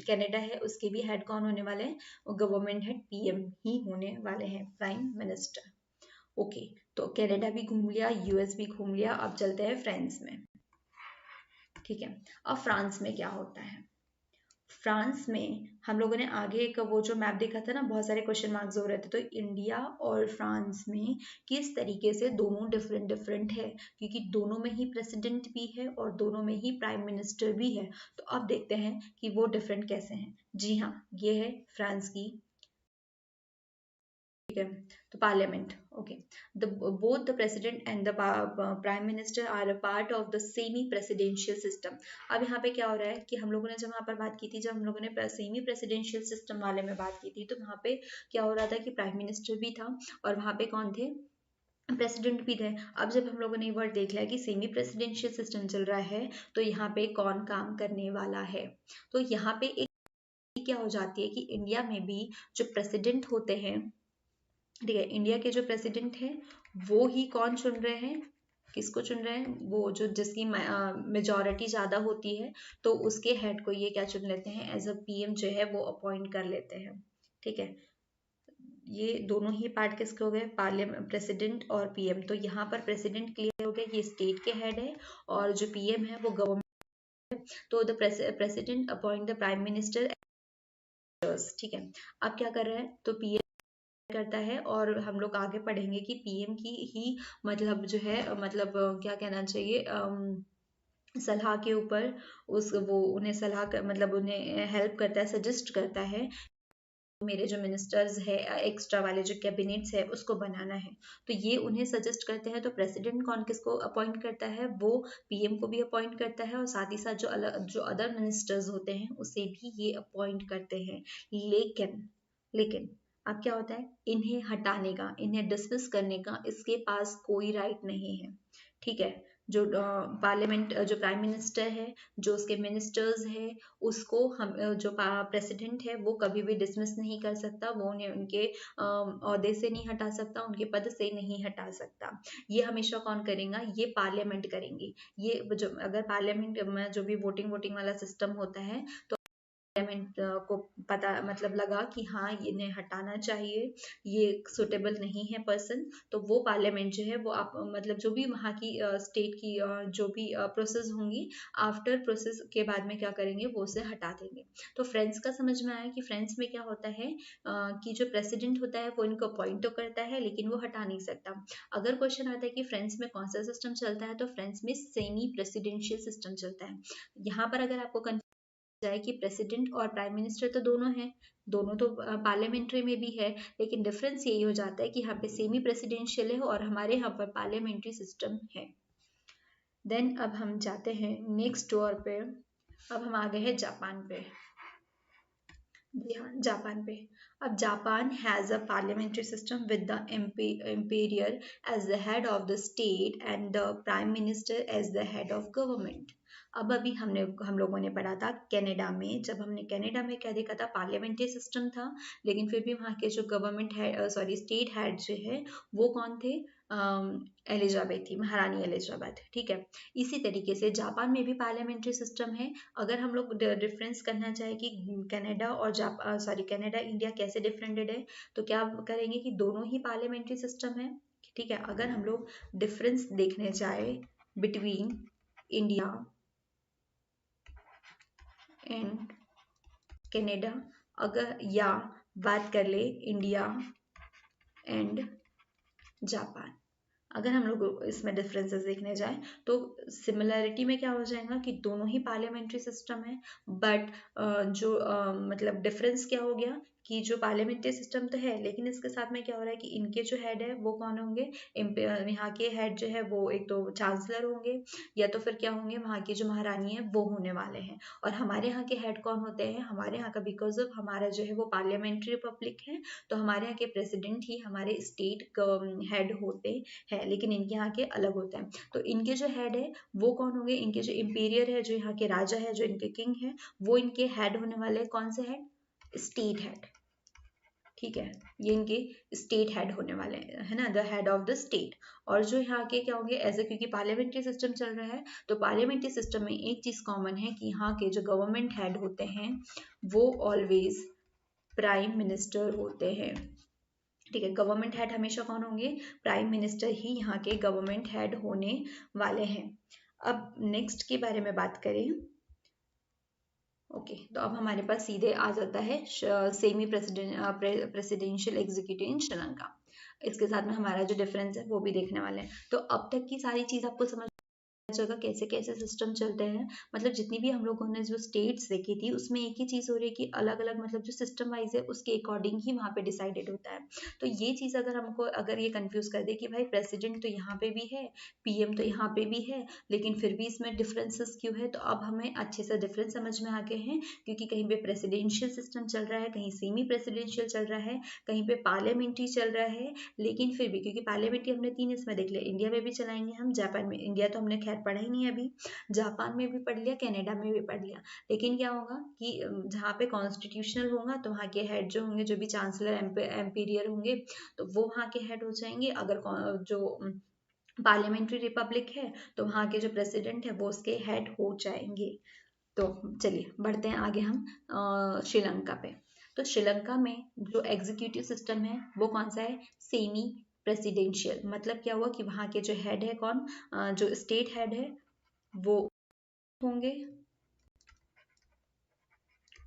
कनाडा है उसके भी हेड कौन होने वाले हैं, वो गवर्नमेंट हेड पीएम ही होने वाले हैं, प्राइम मिनिस्टर। ओके, तो कनाडा भी घूम लिया, यूएस भी घूम लिया, अब चलते हैं फ्रांस में, ठीक है। अब फ्रांस में क्या होता है, फ्रांस में हम लोगों ने आगे का वो जो मैप देखा था ना, बहुत सारे क्वेश्चन मार्क्स हो रहे थे। तो इंडिया और फ्रांस में किस तरीके से दोनों डिफरेंट डिफरेंट है, क्योंकि दोनों में ही प्रेसिडेंट भी है और दोनों में ही प्राइम मिनिस्टर भी है। तो अब देखते हैं कि वो डिफरेंट कैसे हैं। जी हाँ, ये है फ्रांस की, ठीक है। तो parliament, okay, the both the president and the prime minister are a part of the semi presidential system. अब यहाँ पे क्या हो रहा है कि हम लोगों ने जब वहाँ पर बात की थी, जब हम लोगों ने सेमी प्रेसिडेंशियल सिस्टम वाले में बात की थी, तो वहाँ पे क्या हो रहा था कि प्राइम मिनिस्टर भी था और वहाँ पे कौन थे, प्रेसिडेंट भी थे। अब जब हम लोगों ने वर्ड देख लिया कि सेमी प्रेसिडेंशियल सिस्टम चल रहा है तो यहाँ पे कौन काम करने वाला है, तो यहाँ पे एक क्या हो जाती है कि इंडिया में भी जो प्रेसिडेंट होते हैं, ठीक है, इंडिया के जो प्रेसिडेंट हैं वो ही कौन चुन रहे हैं, किसको चुन रहे हैं, वो जो जिसकी मेजोरिटी ज्यादा होती है तो उसके हेड को ये क्या चुन लेते हैं, एज अ पीएम जो है वो अपॉइंट कर लेते हैं, ठीक है। ये दोनों ही पार्ट किसके हो गए, पार्लियामेंट, प्रेसिडेंट और पीएम। तो यहाँ पर प्रेसिडेंट क्लियर हो गया, ये स्टेट के हेड है, और जो पीएम है वो गवर्नमेंट। तो the president appoint the prime minister, ठीक है। अब क्या कर रहे हैं, तो पीएम करता है, और हम लोग आगे पढ़ेंगे कि पीएम की ही मतलब जो है, मतलब क्या कहना चाहिए, सलाह के ऊपर उस वो उन्हें सलाह मतलब उन्हें हेल्प करता है, सजेस्ट करता है मेरे जो मिनिस्टर्स है एक्स्ट्रा वाले जो कैबिनेट्स है उसको बनाना है, तो ये उन्हें सजेस्ट करते हैं। तो प्रेसिडेंट कौन किसको अपॉइंट करता है, वो पीएम को भी अपॉइंट करता है और साथ ही साथ जो अदर मिनिस्टर्स होते हैं उसे भी ये अपॉइंट करते हैं। लेकिन अब क्या होता है, इन्हें हटाने का, इन्हें डिसमिस करने का इसके पास कोई राइट नहीं है। ठीक है, जो पार्लियामेंट जो प्राइम मिनिस्टर है, जो उसके मिनिस्टर्स है, उसको हम जो प्रेसिडेंट है वो कभी भी डिसमिस नहीं कर सकता, वो उन्हें उनके ओहदे से नहीं हटा सकता, उनके पद से नहीं हटा सकता। ये हमेशा कौन करेगा, ये पार्लियामेंट करेंगी। ये जो अगर पार्लियामेंट में जो भी वोटिंग वाला सिस्टम होता है, तो पार्लियामेंट को पता मतलब लगा कि हाँ इन्हें हटाना चाहिए, ये सुटेबल नहीं है पर्सन, तो वो पार्लियामेंट जो है वो आप मतलब जो भी वहाँ की स्टेट की जो भी प्रोसेस होंगी, आफ्टर प्रोसेस के बाद में क्या करेंगे, वो उसे हटा देंगे। तो फ्रेंड्स का समझ में आया कि फ्रेंड्स में क्या होता है कि जो प्रेसिडेंट होता है वो इनको अपॉइंट तो करता है लेकिन वो हटा नहीं सकता। अगर क्वेश्चन आता है कि फ्रेंड्स में कौन सा सिस्टम चलता है, तो फ्रेंड्स में सेमी प्रेसिडेंशियल सिस्टम चलता है। यहाँ पर अगर आपको जाए कि प्रेसिडेंट और प्राइम मिनिस्टर तो दोनों हैं, दोनों तो पार्लियामेंट्री में भी है, लेकिन डिफरेंस यही हो जाता है कि यहाँ पे सेमी प्रेसिडेंशियल है और हमारे यहाँ पर पार्लियामेंट्री सिस्टम है। देन अब हम जाते हैं नेक्स्ट डोर पे। अब हम आ गए हैं जापान पे। जी हाँ, जापान पे। अब Japan has a parliamentary system with the emperor as the head of the state and the prime minister as the head of government. अब अभी हम लोगों ने पढ़ा था कनाडा में, जब हमने कनाडा में क्या देखा था, पार्लियामेंट्री सिस्टम था, लेकिन फिर भी वहाँ के जो गवर्नमेंट है स्टेट हेड जो है वो कौन थे, एलिजाबेथ थी, महारानी एलिजाबेथ। ठीक है, इसी तरीके से जापान में भी पार्लियामेंट्री सिस्टम है। अगर हम लोग डिफरेंस करना चाहे कि कनाडा और कनाडा इंडिया कैसे डिफरेंटेड है, तो क्या करेंगे कि दोनों ही पार्लियामेंट्री सिस्टम है। ठीक है, अगर हम लोग डिफरेंस देखने जाए बिटवीन इंडिया एंड कनाडा, अगर या बात कर ले इंडिया एंड जापान, अगर हम लोग इसमें डिफरेंसेस देखने जाएं तो सिमिलरिटी में क्या हो जाएगा कि दोनों ही पार्लियामेंट्री सिस्टम है, बट जो मतलब डिफरेंस क्या हो गया कि जो पार्लियामेंट्री सिस्टम तो है, लेकिन इसके साथ में क्या हो रहा है कि इनके जो हेड है वो कौन होंगे, यहाँ के हेड जो है वो एक तो चांसलर होंगे, या तो फिर क्या होंगे, वहाँ की जो महारानी है वो होने वाले हैं। और हमारे यहाँ के हेड कौन होते हैं, हमारे यहाँ का बिकॉज ऑफ हमारा जो है वो पार्लियामेंट्री रिपब्लिक है, तो हमारे यहाँ के प्रेसिडेंट ही हमारे स्टेट हेड होते है, लेकिन इनके यहाँ के अलग होते हैं। तो इनके जो हेड है वो कौन होंगे, इनके जो इंपीरियर है, जो यहाँ के राजा है, जो इनके किंग है, वो इनके हेड होने वाले, कौन से हेड, स्टेट हेड। ठीक है, ये इनके स्टेट हेड होने वाले हैं, है ना, the head of the state. और जो यहाँ के क्या होंगे, ऐसे क्योंकि पार्लियामेंट्री सिस्टम चल रहा है, तो पार्लियामेंट्री सिस्टम में एक चीज कॉमन है कि यहाँ के जो गवर्नमेंट हेड होते हैं वो ऑलवेज प्राइम मिनिस्टर होते हैं। ठीक है, गवर्नमेंट हेड हमेशा कौन होंगे, प्राइम मिनिस्टर ही यहाँ के गवर्नमेंट हेड होने वाले हैं। अब नेक्स्ट के बारे में बात करें, ओके, तो अब हमारे पास सीधे आ जाता है सेमी प्रेसिडेंशियल एग्जीक्यूटिव इन श्रीलंका। इसके साथ में हमारा जो डिफरेंस है वो भी देखने वाले हैं। तो अब तक की सारी चीज आपको समझ जगह कैसे कैसे सिस्टम चलते हैं, मतलब जितनी भी हम लोगों ने जो स्टेट्स देखी थी उसमें एक ही चीज हो रही है कि अलग अलग मतलब जो सिस्टम वाइज है उसके अकॉर्डिंग ही वहाँ पे डिसाइडेड होता है। तो ये चीज अगर हमको अगर ये कंफ्यूज कर दे कि भाई प्रेसिडेंट तो यहाँ पे भी है, पीएम तो यहाँ पे भी है, लेकिन फिर भी इसमें डिफरेंसेस क्यों है, तो अब हमें अच्छे से डिफरेंस समझ में आ गए हैं, क्योंकि कहीं पे प्रेसिडेंशियल सिस्टम चल रहा है, कहीं सेमी प्रेसिडेंशियल चल रहा है, कहीं पे पार्लियामेंट्री चल रहा है। लेकिन फिर भी क्योंकि पार्लियामेंट्री हमने 3 इसमें देख लिया, इंडिया में भी चलाएंगे हम, जापान में, इंडिया तो हमने खैर पढ़ा ही नहीं है अभी, जापान में भी पढ़ लिया, कनाडा में भी पढ़ लिया। लेकिन क्या होगा कि जहाँ पे कॉन्स्टिट्यूशनल होगा तो वहाँ के हेड जो होंगे, जो भी चांसलर एम्पीरियर होंगे, तो वो वहाँ के हेड हो जाएंगे। अगर जो पार्लियामेंट्री रिपब्लिक है तो वहाँ के जो प्रेसिडेंट है वो उसके हेड हो जाएंगे। तो चलिए बढ़ते हैं आगे हम श्रीलंका पे। तो श्रीलंका में जो एग्जीक्यूटिव सिस्टम है वो कौन सा है, सेमी प्रेसिडेंशियल। मतलब क्या हुआ कि वहाँ के जो हेड है कौन, जो स्टेट हेड है वो होंगे।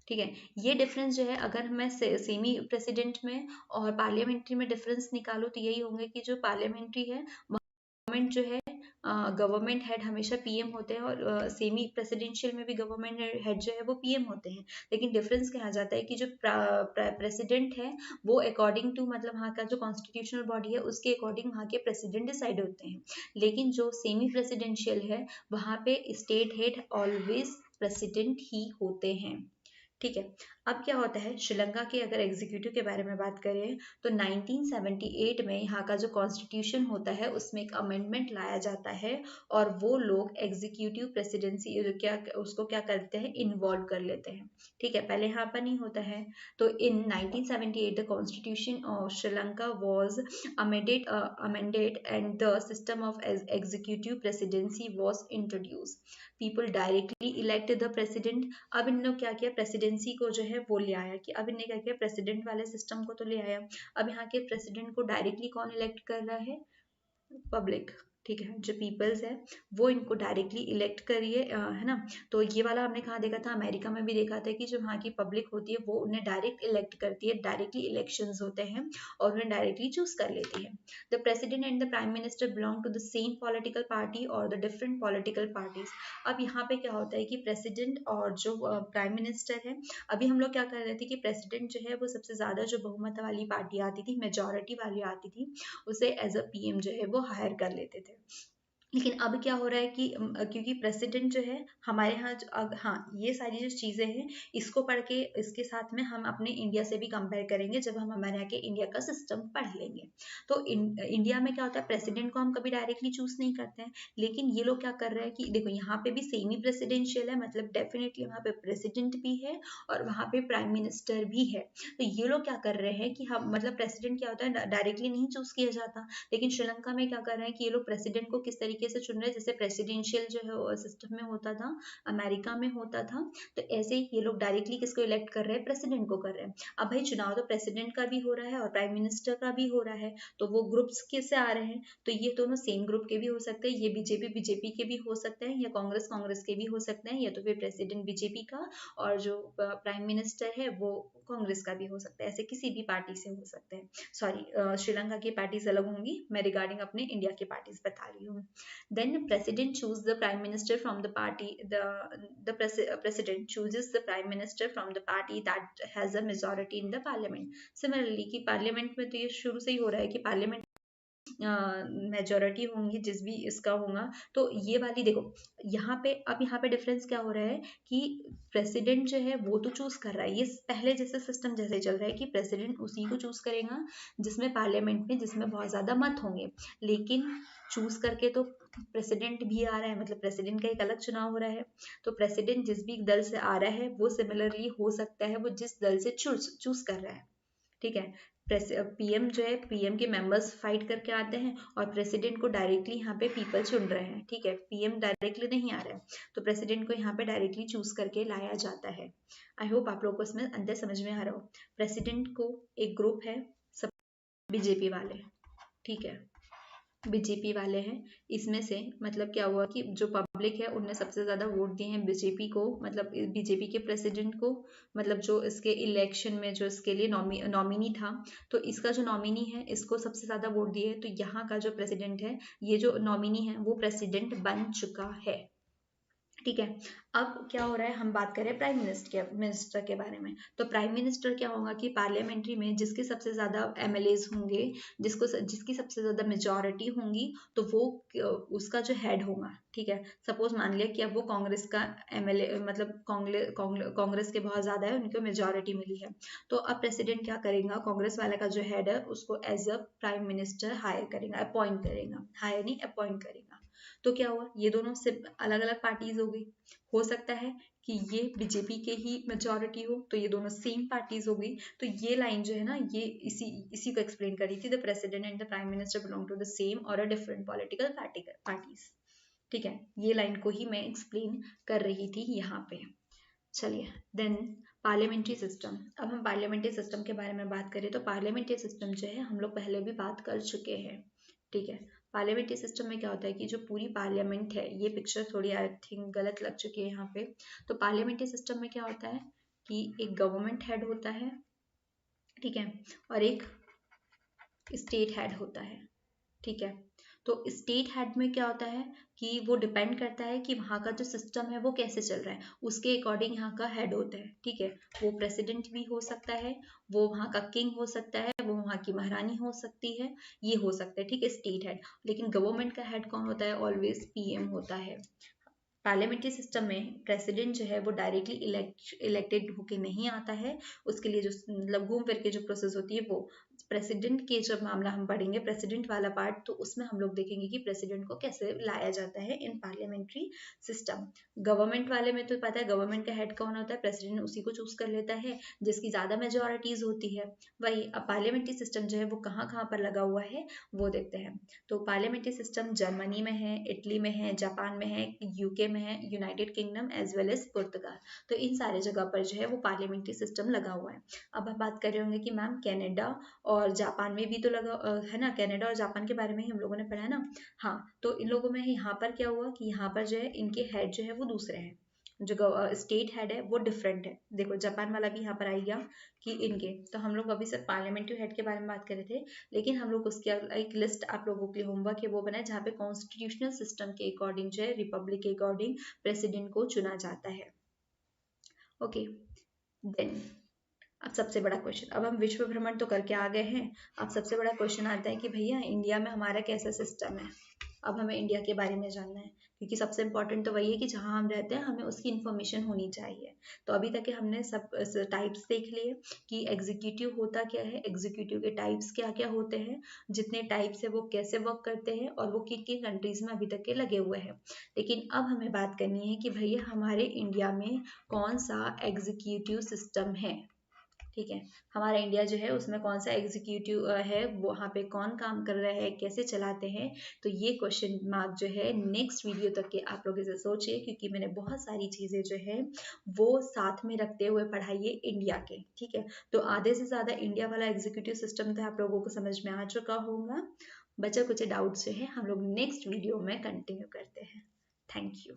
ठीक है, ये डिफरेंस जो है अगर मैं सेमी प्रेसिडेंट में और पार्लियामेंट्री में डिफरेंस निकालूं तो यही होंगे कि जो पार्लियामेंट्री है गवर्नमेंट जो है गवर्नमेंट हेड हमेशा पीएम होते हैं और सेमी प्रेसिडेंशियल में भी गवर्नमेंट हेड जो है वो पीएम होते हैं। लेकिन डिफरेंस क्या आ जाता है कि जो प्रेसिडेंट है वो अकॉर्डिंग टू मतलब वहाँ का जो कॉन्स्टिट्यूशनल बॉडी है उसके अकॉर्डिंग वहाँ के प्रेसिडेंट डिसाइड होते हैं। लेकिन जो सेमी प्रेसिडेंशियल है वहाँ पे स्टेट हेड ऑलवेज प्रेसिडेंट ही होते हैं। ठीक है। अब क्या होता है श्रीलंका के अगर एग्जीक्यूटिव के बारे में बात करें तो 1978 में यहाँ का जो कॉन्स्टिट्यूशन होता है उसमें एक अमेंडमेंट लाया जाता है और वो लोग एग्जीक्यूटिव प्रेसिडेंसी क्या उसको क्या करते हैं इन्वॉल्व कर लेते हैं। ठीक है, पहले यहाँ पर नहीं होता है। तो इन 1978 the constitution of Sri Lanka was amended and the system of executive presidency was introduced. People directly elect the president. अब इन लोग क्या किया प्रेसिडेंसी को जो है वो ले आया कि अब इन्हें क्या किया प्रेसिडेंट वाले सिस्टम को तो ले आया। अब यहाँ के प्रेसिडेंट को डायरेक्टली कौन इलेक्ट कर रहा है, पब्लिक। ठीक है, जो पीपल्स है वो इनको डायरेक्टली इलेक्ट करिए है ना। तो ये वाला हमने कहाँ देखा था, अमेरिका में भी देखा था कि जो वहाँ की पब्लिक होती है वो उन्हें डायरेक्ट इलेक्ट करती है, डायरेक्टली इलेक्शंस होते हैं और उन्हें डायरेक्टली चूज कर लेती है। The president and the prime minister belong to the same political party और द डिफरेंट पॉलिटिकल पार्टीज। अब यहाँ पे क्या होता है कि प्रेसिडेंट और जो प्राइम मिनिस्टर है, अभी हम लोग क्या कर रहे थे कि प्रेसिडेंट जो है वो सबसे ज्यादा जो बहुमत वाली पार्टी आती थी, मेजोरिटी वाली आती थी, उसे एज अ पीएम जो है वो हायर कर लेते थे। लेकिन अब क्या हो रहा है कि क्योंकि प्रेसिडेंट जो है हमारे यहाँ हाँ ये सारी जो चीज़ें हैं इसको पढ़ के इसके साथ में हम अपने इंडिया से भी कंपेयर करेंगे जब हम हमारे यहाँ के इंडिया का सिस्टम पढ़ लेंगे। तो इंडिया में क्या होता है प्रेसिडेंट को हम कभी डायरेक्टली चूज नहीं करते हैं, लेकिन ये लोग क्या कर रहे हैं कि देखो यहाँ पे भी सेमी प्रेसिडेंशियल है, मतलब डेफिनेटली वहाँ पे प्रेसिडेंट भी है और वहाँ पे प्राइम मिनिस्टर भी है। तो ये लोग क्या कर रहे हैं कि हम मतलब प्रेसिडेंट क्या होता है डायरेक्टली नहीं चूज किया जाता, लेकिन श्रीलंका में क्या कर रहे हैं कि ये लोग प्रेसिडेंट को किस तरीके से चुन रहे हैं, जैसे प्रेसिडेंशियल जो है सिस्टम में होता था, अमेरिका में होता था, तो ऐसे ही ये लोग डायरेक्टली किसको इलेक्ट कर रहे हैं, प्रेसिडेंट को कर रहे हैं। अब भाई चुनाव तो प्रेसिडेंट का भी हो रहा है और प्राइम मिनिस्टर का भी हो रहा है, तो वो ग्रुप्स किससे आ रहे हैं, तो ये दोनों सेम ग्रुप के भी हो सकते हैं, ये बीजेपी के भी हो सकते हैं, या कांग्रेस के भी हो सकते हैं, या तो फिर प्रेसिडेंट बीजेपी का और जो प्राइम मिनिस्टर है वो कांग्रेस का भी हो सकता है, ऐसे किसी भी पार्टी से हो सकते हैं। सॉरी, श्रीलंका की पार्टीज अलग होंगी, मैं रिगार्डिंग अपने इंडिया की पार्टीज बता रही हूँ। Then president choose the prime minister from the party. The president chooses the prime minister from the party that has a majority in the parliament. Similarly कि पार्लियामेंट में तो ये शुरू से ही हो रहा है कि पार्लियामेंट मेजोरिटी होंगी जिस भी इसका होगा। तो ये वाली देखो यहाँ पे, अब यहाँ पे डिफरेंस क्या हो रहा है कि प्रेसिडेंट जो है वो तो चूज कर रहा है, ये पहले जैसे सिस्टम जैसे चल रहा है कि प्रेसिडेंट उसी को चूज करेगा जिसमें पार्लियामेंट में जिसमें बहुत ज्यादा मत होंगे, लेकिन चूज करके तो प्रेसिडेंट भी आ रहा है, मतलब प्रेसिडेंट का एक अलग चुनाव हो रहा है। तो प्रेसिडेंट जिस भी दल से आ रहा है वो सिमिलरली हो सकता है वो जिस दल से चूज कर रहा है। ठीक है, पीएम जो है पीएम के मेंबर्स फाइट करके आते हैं और प्रेसिडेंट को डायरेक्टली यहाँ पे पीपल चुन रहे हैं। ठीक है, पीएम डायरेक्टली नहीं आ रहा है, तो प्रेसिडेंट को यहाँ पे डायरेक्टली चूज करके लाया जाता है। आई होप आप लोगों को इसमें अंदर समझ में आ रहा हो। प्रेसिडेंट को एक ग्रुप है सब बीजेपी वाले, ठीक है, बीजेपी वाले हैं, इसमें से मतलब क्या हुआ कि जो पब्लिक है उनने सबसे ज्यादा वोट दिए हैं बीजेपी को, मतलब बीजेपी के प्रेसिडेंट को, मतलब जो इसके इलेक्शन में जो इसके लिए नॉमिनी था, तो इसका जो नॉमिनी है इसको सबसे ज्यादा वोट दिए, तो यहाँ का जो प्रेसिडेंट है, ये जो नॉमिनी है वो प्रेसिडेंट बन चुका है। ठीक है, अब क्या हो रहा है, हम बात करें प्राइम मिनिस्टर के बारे में। तो प्राइम मिनिस्टर क्या होगा कि पार्लियामेंट्री में जिसके सबसे ज्यादा एमएलएज होंगे, जिसकी सबसे ज्यादा मेजोरिटी होंगी, तो वो उसका जो हेड होगा। ठीक है, सपोज मान लिया कि अब वो कांग्रेस का एमएलए, मतलब कांग्रेस के बहुत ज्यादा है, उनको मेजोरिटी मिली है, तो अब प्रेसिडेंट क्या करेगा, कांग्रेस वाले का जो हेड है उसको as a prime minister hire करेगा, अपॉइंट करेगा, हायर नहीं अपॉइंट करेगा। तो क्या हुआ, ये दोनों से अलग अलग पार्टीज हो गई, हो सकता है कि ये बीजेपी के ही मेजोरिटी हो तो ये दोनों सेम पार्टीज हो गई। तो ये लाइन जो है ना, ये इसी को एक्सप्लेन कर रही थी, the president and the prime minister belong to the same और अ डिफरेंट पॉलिटिकल पार्टीज। ठीक है, ये लाइन को ही मैं एक्सप्लेन कर रही थी यहाँ पे। चलिए, देन पार्लियामेंट्री सिस्टम। अब हम पार्लियामेंट्री सिस्टम के बारे में बात करें तो पार्लियामेंट्री सिस्टम जो है हम लोग पहले भी बात कर चुके हैं। ठीक है, पार्लियामेंट्री सिस्टम में क्या होता है कि जो पूरी पार्लियामेंट है, ये पिक्चर थोड़ी आई थिंक गलत लग चुकी है यहाँ पे। तो पार्लियामेंट्री सिस्टम में क्या होता है कि एक गवर्नमेंट हेड होता है, ठीक है, और एक स्टेट हेड होता है। ठीक है, तो स्टेट हेड में क्या होता है कि वो डिपेंड करता है कि वहाँ का जो सिस्टम है वो कैसे चल रहा है, उसके अकॉर्डिंग यहाँ का हेड होता है। ठीक है, वो प्रेसिडेंट भी हो सकता है, वो वहाँ का किंग हो सकता है, वो वहाँ की महारानी हो सकती है, ये हो सकता है। ठीक है, स्टेट हेड। लेकिन गवर्नमेंट का हेड कौन होता है? ऑलवेज पीएम होता है। पार्लियामेंट्री सिस्टम में प्रेसिडेंट जो है वो डायरेक्टली इलेक्टेड होके नहीं आता है, उसके लिए जो मतलब घूम फिर के जो प्रोसेस होती है वो प्रेसिडेंट के जब मामला हम पढ़ेंगे प्रेसिडेंट वाला पार्ट, तो उसमें हम लोग देखेंगे कि प्रेसिडेंट को कैसे लाया जाता है इन पार्लियामेंट्री सिस्टम। गवर्नमेंट वाले में तो पता है गवर्नमेंट का हेड कौन होता है, प्रेसिडेंट उसी को चूज कर लेता है जिसकी ज्यादा मेजोरिटीज होती है। वही अब पार्लियामेंट्री सिस्टम जो है वो कहाँ कहाँ पर लगा हुआ है वो देखते हैं। तो पार्लियामेंट्री सिस्टम जर्मनी में है, इटली में है, जापान में है, यूके में है, United Kingdom as well as Portugal. तो इन सारे जगह पर जो है वो पार्लियामेंट्री सिस्टम लगा हुआ है। अब हम बात कर रहे होंगे कि मैम कनाडा और जापान में भी तो लगा है ना, कनाडा और जापान के बारे में ही हम लोगों ने पढ़ा है ना। हाँ, तो इन लोगों में यहाँ पर क्या हुआ कि यहाँ पर जो है इनके हेड जो है वो दूसरे हैं, जो स्टेट हेड है वो डिफरेंट है। देखो जापान वाला भी यहाँ पर आएगा कि इनके, तो हम लोग अभी सिर्फ पार्लियामेंट्री हेड के बारे में बात कर रहे थे, लेकिन हम लोग उसकी एक लिस्ट आप लोगों के लिए होमवर्क है वो बनाए जहाँ पे कॉन्स्टिट्यूशनल सिस्टम के अकॉर्डिंग जो है रिपब्लिक के अकॉर्डिंग प्रेसिडेंट को चुना जाता है। ओके, देन अब सबसे बड़ा क्वेश्चन, अब हम विश्व भ्रमण तो करके आ गए हैं, अब सबसे बड़ा क्वेश्चन आता है कि भैया इंडिया में हमारा कैसा सिस्टम है। अब हमें इंडिया के बारे में जानना है, क्योंकि सबसे इम्पोर्टेंट तो वही है कि जहाँ हम रहते हैं हमें उसकी इन्फॉर्मेशन होनी चाहिए। तो अभी तक हमने सब टाइप्स देख लिए कि एग्जीक्यूटिव होता क्या है, एग्जीक्यूटिव के टाइप्स क्या क्या होते हैं, जितने टाइप्स है वो कैसे वर्क करते हैं, और वो किन किन कंट्रीज में अभी तक के लगे हुए हैं। लेकिन अब हमें बात करनी है कि भैया हमारे इंडिया में कौन सा एग्जीक्यूटिव सिस्टम है। ठीक है, हमारा इंडिया जो है उसमें कौन सा एग्जीक्यूटिव है, वहाँ पे कौन काम कर रहा है, कैसे चलाते हैं। तो ये क्वेश्चन मार्क जो है नेक्स्ट वीडियो तक के आप लोग इसे सोचिए, क्योंकि मैंने बहुत सारी चीज़ें जो है वो साथ में रखते हुए पढ़ाई है इंडिया के। ठीक है, तो आधे से ज़्यादा इंडिया वाला एग्जीक्यूटिव सिस्टम तो आप लोगों को समझ में आ चुका होगा। बचा कुछ डाउट्स जो है हम लोग नेक्स्ट वीडियो में कंटिन्यू करते हैं। Thank you.